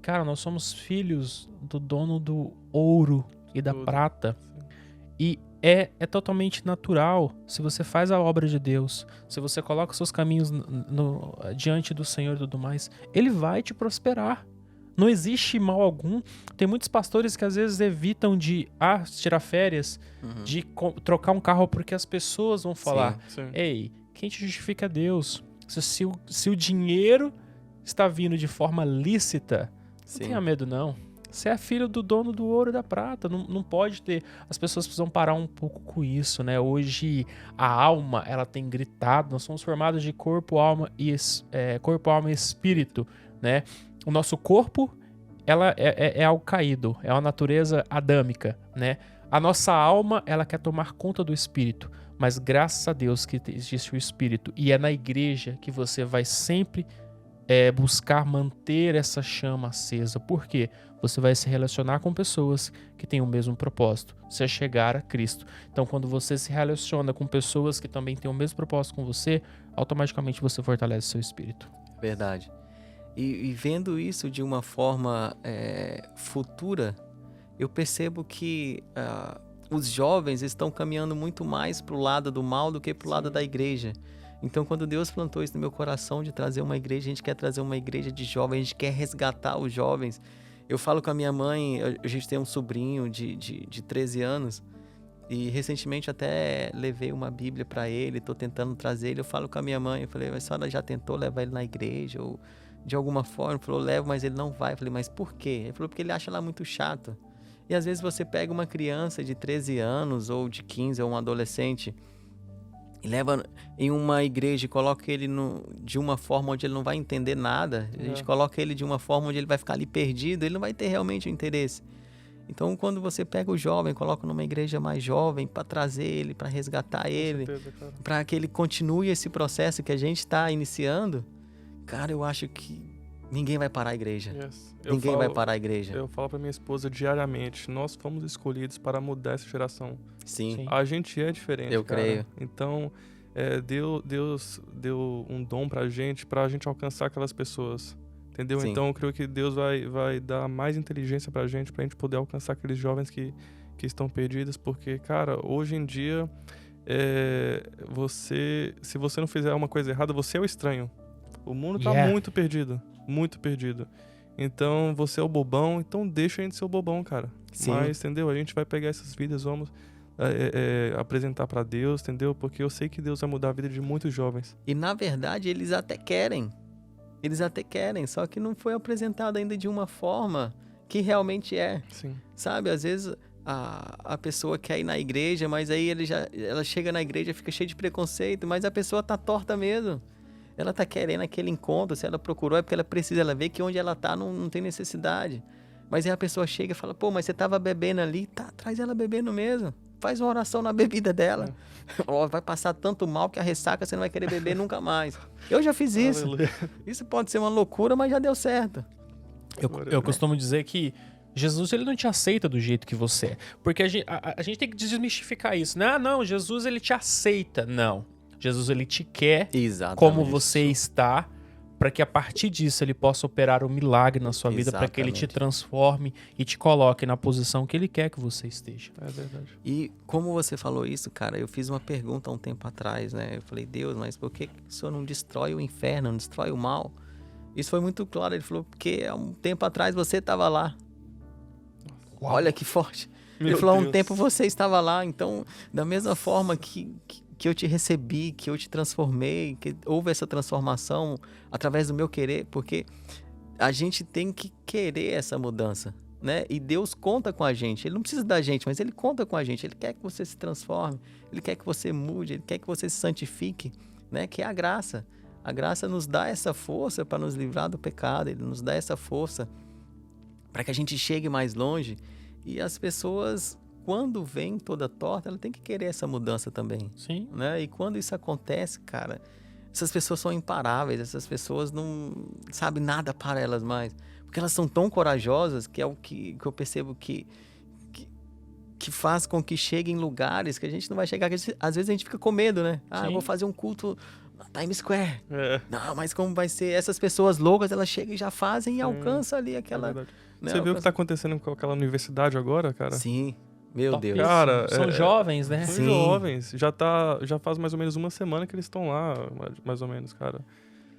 cara, nós somos filhos do dono do ouro e da prata. Sim. E é totalmente natural, se você faz a obra de Deus, se você coloca os seus caminhos diante do Senhor e tudo mais, Ele vai te prosperar. Não existe mal algum. Tem muitos pastores que às vezes evitam de tirar férias, de trocar um carro porque as pessoas vão falar. Sim. Ei, quem te justifica é Deus. Se o dinheiro está vindo de forma lícita, não tenha medo não. Você é filho do dono do ouro e da prata. Não pode ter. As pessoas precisam parar um pouco com isso, né? Hoje a alma, ela tem gritado. Nós somos formados de corpo, alma e espírito, né? O nosso corpo, ela é algo caído, é uma natureza adâmica, né? A nossa alma, ela quer tomar conta do espírito, mas graças a Deus que existe o espírito, e é na igreja que você vai sempre buscar manter essa chama acesa. Por quê? Você vai se relacionar com pessoas que têm o mesmo propósito, se é chegar a Cristo. Então, quando você se relaciona com pessoas que também têm o mesmo propósito com você, automaticamente você fortalece seu espírito. Verdade. E vendo isso de uma forma futura, eu percebo que os jovens estão caminhando muito mais para o lado do mal do que para o lado da igreja. Então, quando Deus plantou isso no meu coração de trazer uma igreja, a gente quer trazer uma igreja de jovens, a gente quer resgatar os jovens. Eu falo com a minha mãe, a gente tem um sobrinho de 13 anos, e recentemente até levei uma Bíblia para ele, estou tentando trazer ele. Eu falo com a minha mãe, eu falei, mas a senhora já tentou levar ele na igreja ou de alguma forma? Ele falou, levo, mas ele não vai. Eu falei, mas por quê? Ele falou, porque ele acha lá muito chato. E às vezes você pega uma criança de 13 anos ou de 15 ou um adolescente e leva em uma igreja e coloca ele de uma forma onde ele não vai entender nada. A gente coloca ele de uma forma onde ele vai ficar ali perdido, ele não vai ter realmente o interesse. Então, quando você pega o jovem, coloca numa igreja mais jovem para trazer ele, para resgatar ele, para que ele continue esse processo que a gente está iniciando, cara, eu acho que ninguém vai parar a igreja. Ninguém vai parar a igreja. Eu falo para minha esposa diariamente, nós fomos escolhidos para mudar essa geração. Sim. A gente é diferente, eu creio. Então, Deus deu um dom pra gente alcançar aquelas pessoas. Entendeu? Sim. Então, eu creio que Deus vai dar mais inteligência pra gente poder alcançar aqueles jovens que estão perdidos. Porque, cara, hoje em dia, se você não fizer uma coisa errada, você é o estranho. O mundo tá muito perdido. Muito perdido. Então, você é o bobão. Então, deixa a gente ser o bobão, cara. Sim. Mas, entendeu? A gente vai pegar essas vidas, vamos apresentar pra Deus, entendeu? Porque eu sei que Deus vai mudar a vida de muitos jovens. E, na verdade, eles até querem. Só que não foi apresentado ainda de uma forma que realmente é. Sim. Sabe, às vezes a pessoa quer ir na igreja, mas aí ela chega na igreja, fica cheia de preconceito, mas a pessoa tá torta mesmo. Ela tá querendo aquele encontro, se ela procurou é porque ela precisa, ela vê que onde ela tá não tem necessidade. Mas aí a pessoa chega e fala, pô, mas você tava bebendo ali, tá, traz ela bebendo mesmo. Faz uma oração na bebida dela. Vai passar tanto mal que a ressaca você não vai querer beber nunca mais. Eu já fiz isso. Aleluia. Isso pode ser uma loucura, mas já deu certo. Eu costumo dizer que Jesus, ele não te aceita do jeito que você é. Porque a gente tem que desmistificar isso. Não, Jesus, ele te aceita. Não. Jesus, ele te quer como você está, para que a partir disso ele possa operar um milagre na sua vida, para que ele te transforme e te coloque na posição que ele quer que você esteja. É verdade. E como você falou isso, cara, eu fiz uma pergunta há um tempo atrás, né? Eu falei, Deus, mas por que o Senhor não destrói o inferno, não destrói o mal? Isso foi muito claro. Ele falou, porque há um tempo atrás você estava lá. Uau. Olha que forte. Ele falou, há um tempo você estava lá. Então, da mesma forma que eu te recebi, que eu te transformei, que houve essa transformação através do meu querer, porque a gente tem que querer essa mudança, né? E Deus conta com a gente. Ele não precisa da gente, mas Ele conta com a gente. Ele quer que você se transforme, Ele quer que você mude, Ele quer que você se santifique, né? Que é a graça. A graça nos dá essa força para nos livrar do pecado. Ele nos dá essa força para que a gente chegue mais longe. E as pessoas, quando vêm toda torta, ela tem que querer essa mudança também. Sim. Né? E quando isso acontece, cara, essas pessoas são imparáveis. Essas pessoas não sabem nada para elas mais. Porque elas são tão corajosas que é o que eu percebo que faz com que cheguem em lugares que a gente não vai chegar. Às vezes a gente fica com medo, né? Ah, eu vou fazer um culto na Times Square. Não, mas como vai ser? Essas pessoas loucas, elas chegam e já fazem e alcançam ali aquela... Né, você viu o que tá acontecendo com aquela universidade agora, cara? Sim. Meu Deus. Cara, são jovens, né? São jovens. Já faz mais ou menos uma semana que eles estão lá, mais ou menos, cara.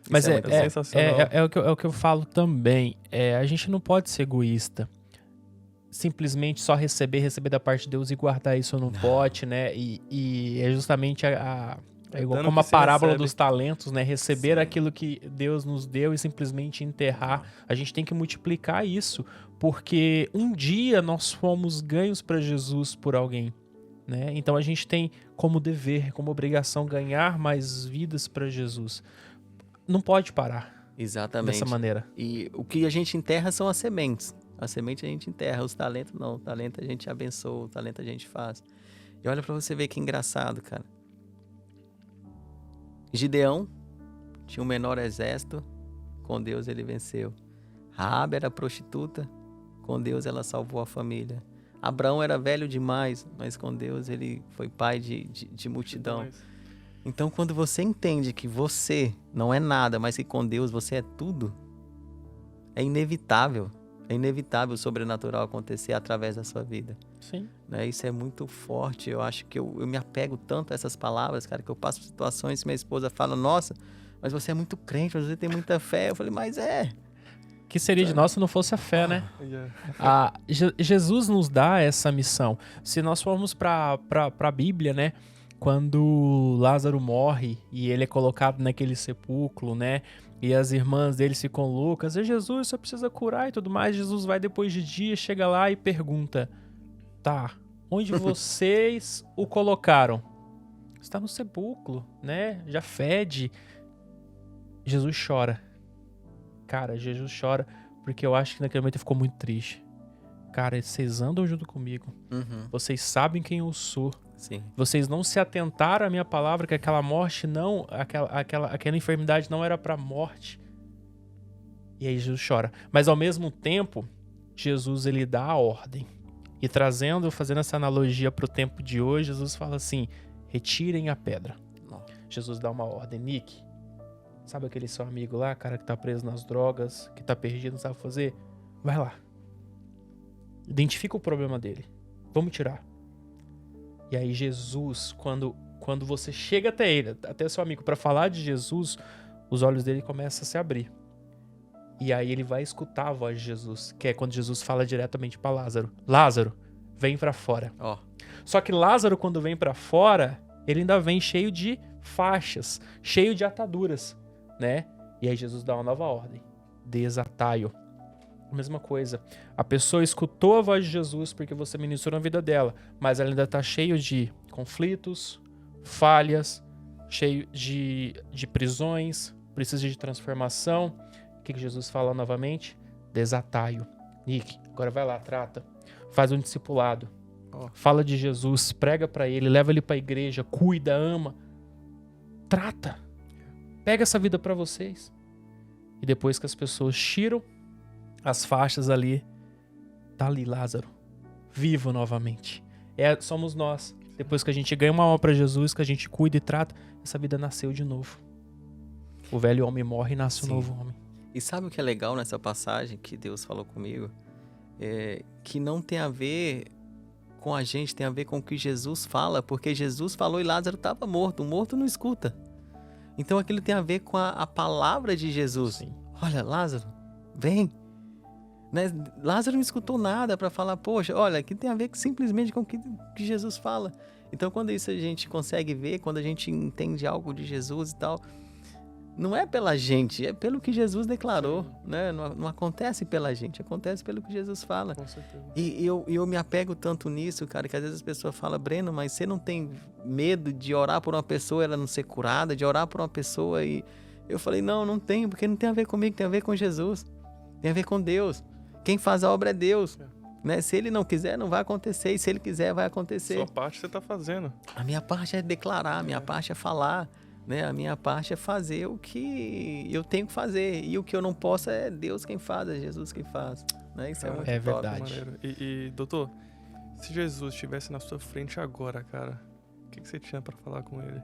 Mas sensacional. É o que eu falo também. A gente não pode ser egoísta. Simplesmente só receber da parte de Deus e guardar isso no pote, né? E é justamente igual como a parábola dos talentos, né? Receber aquilo que Deus nos deu e simplesmente enterrar. A gente tem que multiplicar isso, porque um dia nós fomos ganhos para Jesus por alguém, né? Então a gente tem como dever, como obrigação ganhar mais vidas para Jesus. Não pode parar. Exatamente. Dessa maneira. E o que a gente enterra são as sementes. A semente a gente enterra, os talentos não. O talento a gente abençoa, o talento a gente faz. E olha pra você ver que engraçado, cara. Gideão tinha um menor exército, com Deus ele venceu. Raabe era prostituta, com Deus ela salvou a família. Abraão era velho demais, mas com Deus ele foi pai de multidão. Então, quando você entende que você não é nada, mas que com Deus você é tudo, é inevitável o sobrenatural acontecer através da sua vida. Sim. Né? Isso é muito forte. Eu acho que eu me apego tanto a essas palavras, cara, que eu passo situações que minha esposa fala, nossa, mas você é muito crente, você tem muita fé. Eu falei, mas que seria de nós se não fosse a fé, né? Jesus nos dá essa missão. Se nós formos para a Bíblia, né? Quando Lázaro morre e ele é colocado naquele sepulcro, né? E as irmãs dele ficam loucas. E Jesus, você precisa curar e tudo mais. Jesus vai depois de dias, chega lá e pergunta: tá, onde vocês o colocaram? Está no sepulcro, né? Já fede. Jesus chora. Cara, Jesus chora porque eu acho que naquele momento ele ficou muito triste. Cara, vocês andam junto comigo. Vocês sabem quem eu sou. Sim. Vocês não se atentaram à minha palavra, que aquela morte não... Aquela enfermidade não era para morte. E aí Jesus chora. Mas ao mesmo tempo, Jesus ele dá a ordem. E fazendo essa analogia para o tempo de hoje, Jesus fala assim, retirem a pedra. Jesus dá uma ordem. Nick, sabe aquele seu amigo lá, cara, que tá preso nas drogas, que tá perdido, não sabe fazer? Vai lá. Identifica o problema dele. Vamos tirar. E aí Jesus, quando você chega até ele, até seu amigo, para falar de Jesus, os olhos dele começam a se abrir. E aí ele vai escutar a voz de Jesus, que é quando Jesus fala diretamente para Lázaro. Lázaro, vem para fora. Só que Lázaro, quando vem para fora, ele ainda vem cheio de faixas, cheio de ataduras, né? E aí Jesus dá uma nova ordem. Desatai-o. Mesma coisa. A pessoa escutou a voz de Jesus porque você ministrou na vida dela, mas ela ainda está cheia de conflitos, falhas, cheio de prisões, precisa de transformação. O que Jesus fala novamente? Desatai-o. Nick, agora vai lá, trata. Faz um discipulado. Fala de Jesus, prega para ele, leva ele para a igreja, cuida, ama. Trata. Pega essa vida para vocês. E depois que as pessoas tiram as faixas ali, tá ali Lázaro, vivo novamente. Somos nós. Depois que a gente ganha uma alma para Jesus, que a gente cuida e trata, essa vida nasceu de novo. O velho homem morre e nasce um novo homem. E sabe o que é legal nessa passagem que Deus falou comigo? Que não tem a ver com a gente, tem a ver com o que Jesus fala, porque Jesus falou e Lázaro estava morto. O morto não escuta. Então aquilo tem a ver com a palavra de Jesus. Sim. Olha, Lázaro, vem. Né? Lázaro não escutou nada para falar, poxa, olha, aqui tem a ver simplesmente com o que Jesus fala. Então quando isso a gente consegue ver, quando a gente entende algo de Jesus e tal, não é pela gente, é pelo que Jesus declarou, né? Não acontece pela gente, acontece pelo que Jesus fala. Com certeza. E eu me apego tanto nisso, cara, que às vezes as pessoas falam, Breno, mas você não tem medo de orar por uma pessoa e ela não ser curada, de orar por uma pessoa e... Eu falei, não tenho, porque não tem a ver comigo, tem a ver com Jesus, tem a ver com Deus. Quem faz a obra é Deus, né? Se ele não quiser, não vai acontecer, e se ele quiser, vai acontecer. Sua parte você tá fazendo. A minha parte é declarar, a minha parte é falar, né? A minha parte é fazer o que eu tenho que fazer. E o que eu não posso é Deus quem faz, é Jesus quem faz. Né? Isso é muito top. Verdade. Maneiro. E, doutor, se Jesus estivesse na sua frente agora, cara, o que você tinha pra falar com ele?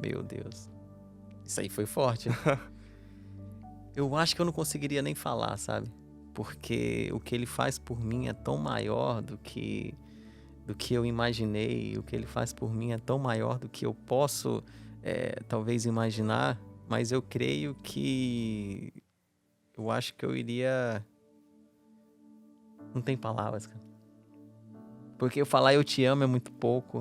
Meu Deus. Isso aí foi forte. Eu acho que eu não conseguiria nem falar, sabe? Porque o que ele faz por mim é tão maior do que eu imaginei. O que ele faz por mim é tão maior do que eu posso... talvez imaginar, mas eu creio que eu acho que eu iria... Não tem palavras, cara. Porque eu falar eu te amo é muito pouco.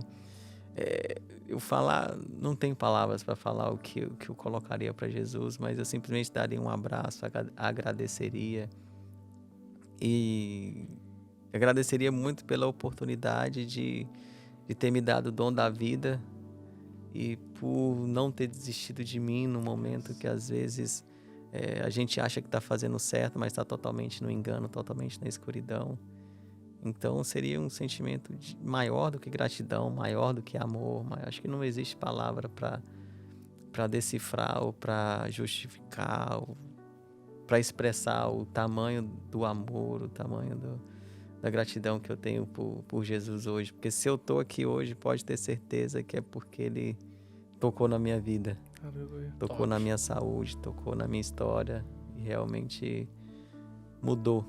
Eu falar, não tem palavras para falar o que eu colocaria para Jesus, mas eu simplesmente daria um abraço, agradeceria. E agradeceria muito pela oportunidade de ter me dado o dom da vida, e por não ter desistido de mim no momento que às vezes a gente acha que está fazendo certo, mas está totalmente no engano, totalmente na escuridão. Então seria um sentimento maior do que gratidão, maior do que amor. Mas acho que não existe palavra para decifrar ou para justificar, ou para expressar o tamanho do amor, o tamanho da gratidão que eu tenho por Jesus hoje. Porque se eu estou aqui hoje, pode ter certeza que é porque Ele tocou na minha vida. Aleluia. Tocou na minha saúde, tocou na minha história e realmente mudou.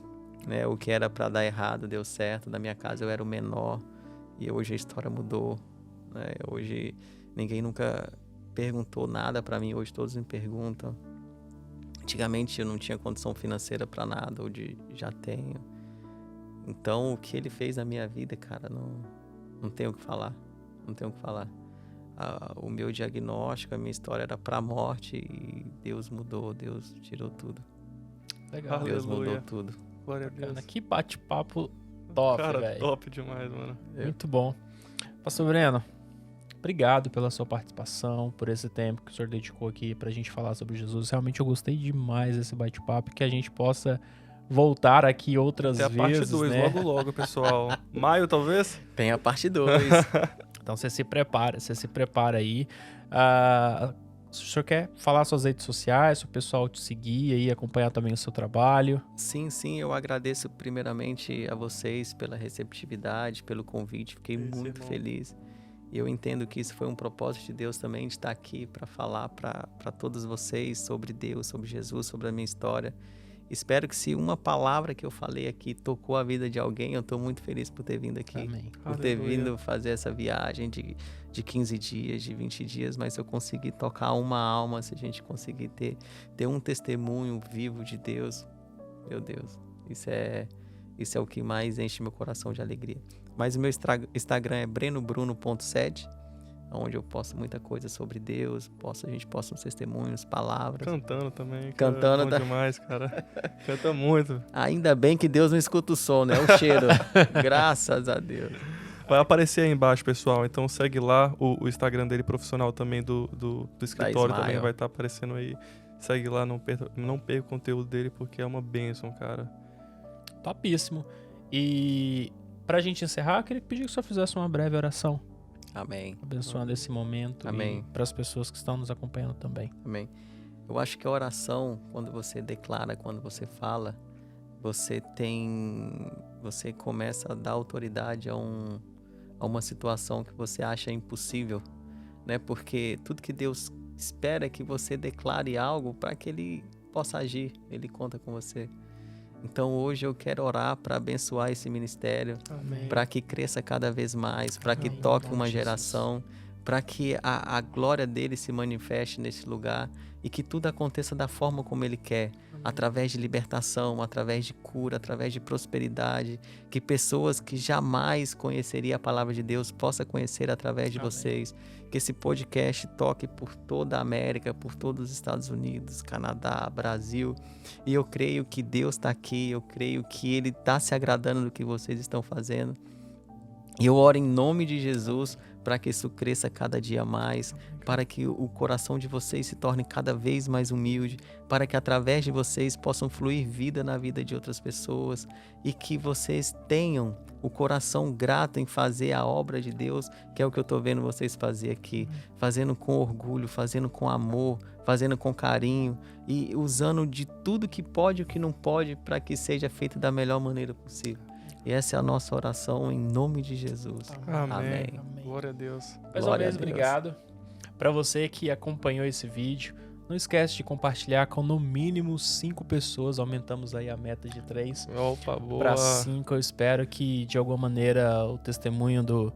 Né? O que era para dar errado deu certo. Na minha casa eu era o menor e hoje a história mudou. Né? Hoje ninguém nunca perguntou nada para mim, hoje todos me perguntam. Antigamente eu não tinha condição financeira para nada, hoje já tenho. Então o que ele fez na minha vida, cara, não tenho o que falar. Não tenho o que falar. O meu diagnóstico, a minha história era para a morte e Deus mudou, Deus tirou tudo. Legal. Deus Aleluia. mudou tudo. Glória a Deus. Cara, que bate-papo top, Cara, velho. top demais, mano. Muito bom. Pastor Breno, obrigado pela sua participação, por esse tempo que o senhor dedicou aqui pra gente falar sobre Jesus. Realmente eu gostei demais desse bate-papo, que a gente possa voltar aqui outras Até a parte vezes, 2, né? logo, pessoal. Maio, talvez? Tem a parte 2. Então você se prepara aí. Se o senhor quer falar suas redes sociais, se o pessoal te seguir aí, acompanhar também o seu trabalho. Sim, eu agradeço primeiramente a vocês pela receptividade, pelo convite, fiquei muito feliz. E eu entendo que isso foi um propósito de Deus também, de estar aqui para falar para todos vocês sobre Deus, sobre Jesus, sobre a minha história. Espero que se uma palavra que eu falei aqui tocou a vida de alguém, eu estou muito feliz por ter vindo aqui. Amém. Por ter vindo fazer essa viagem de 15 dias, de 20 dias, mas se eu conseguir tocar uma alma, se a gente conseguir ter um testemunho vivo de Deus, meu Deus, isso é o que mais enche meu coração de alegria. Mas o meu Instagram é brenobruno.7, onde eu posto muita coisa sobre Deus, a gente posta uns testemunhos, palavras. Cantando também. Cantando, é bom demais, cara. Canta muito. Ainda bem que Deus não escuta o som, né? O cheiro. Graças a Deus. Vai aparecer aí embaixo, pessoal. Então segue lá. O Instagram dele profissional também do escritório também vai estar aparecendo aí. Segue lá, não perca o conteúdo dele, porque é uma bênção, cara. Topíssimo. E pra gente encerrar, eu queria pedir que o senhor fizesse uma breve oração. Amém. Abençoando esse momento. Amém. E para as pessoas que estão nos acompanhando também. Amém. Eu acho que a oração, quando você declara, quando você fala, você começa a dar autoridade a uma situação que você acha impossível, né? Porque tudo que Deus espera é que você declare algo para que Ele possa agir. Ele conta com você. Então hoje eu quero orar para abençoar esse ministério, para que cresça cada vez mais, para que toque uma geração, para que a glória dele se manifeste nesse lugar e que tudo aconteça da forma como ele quer. através de libertação, através de cura, através de prosperidade, que pessoas que jamais conheceriam a palavra de Deus possam conhecer através de vocês, que esse podcast toque por toda a América, por todos os Estados Unidos, Canadá, Brasil, e eu creio que Deus está aqui, eu creio que Ele está se agradando do que vocês estão fazendo, e eu oro em nome de Jesus para que isso cresça cada dia mais, para que o coração de vocês se torne cada vez mais humilde, para que através de vocês possam fluir vida na vida de outras pessoas e que vocês tenham o coração grato em fazer a obra de Deus, que é o que eu estou vendo vocês fazer aqui, fazendo com orgulho, fazendo com amor, fazendo com carinho e usando de tudo que pode e o que não pode para que seja feito da melhor maneira possível. E essa é a nossa oração em nome de Jesus. Amém. Glória a Deus. Mais uma vez, obrigado. Para você que acompanhou esse vídeo, não esquece de compartilhar com no mínimo 5 pessoas. Aumentamos aí a meta de 3 para 5. Eu espero que de alguma maneira o testemunho do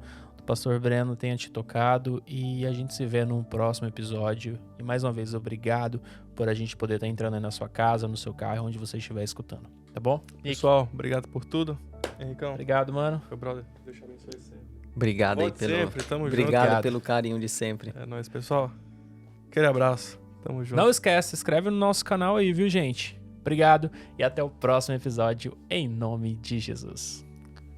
Pastor Breno tenha te tocado e a gente se vê num próximo episódio. E mais uma vez, obrigado por a gente poder estar entrando aí na sua casa, no seu carro, onde você estiver escutando. Tá bom? Pessoal, obrigado por tudo. Henricão. Obrigado, mano. Meu brother, Deus te abençoe sempre. Obrigado aí pelo pelo carinho de sempre. É nóis, pessoal. Aquele abraço. Tamo junto. Não esquece, se inscreve no nosso canal aí, viu, gente? Obrigado e até o próximo episódio, em nome de Jesus.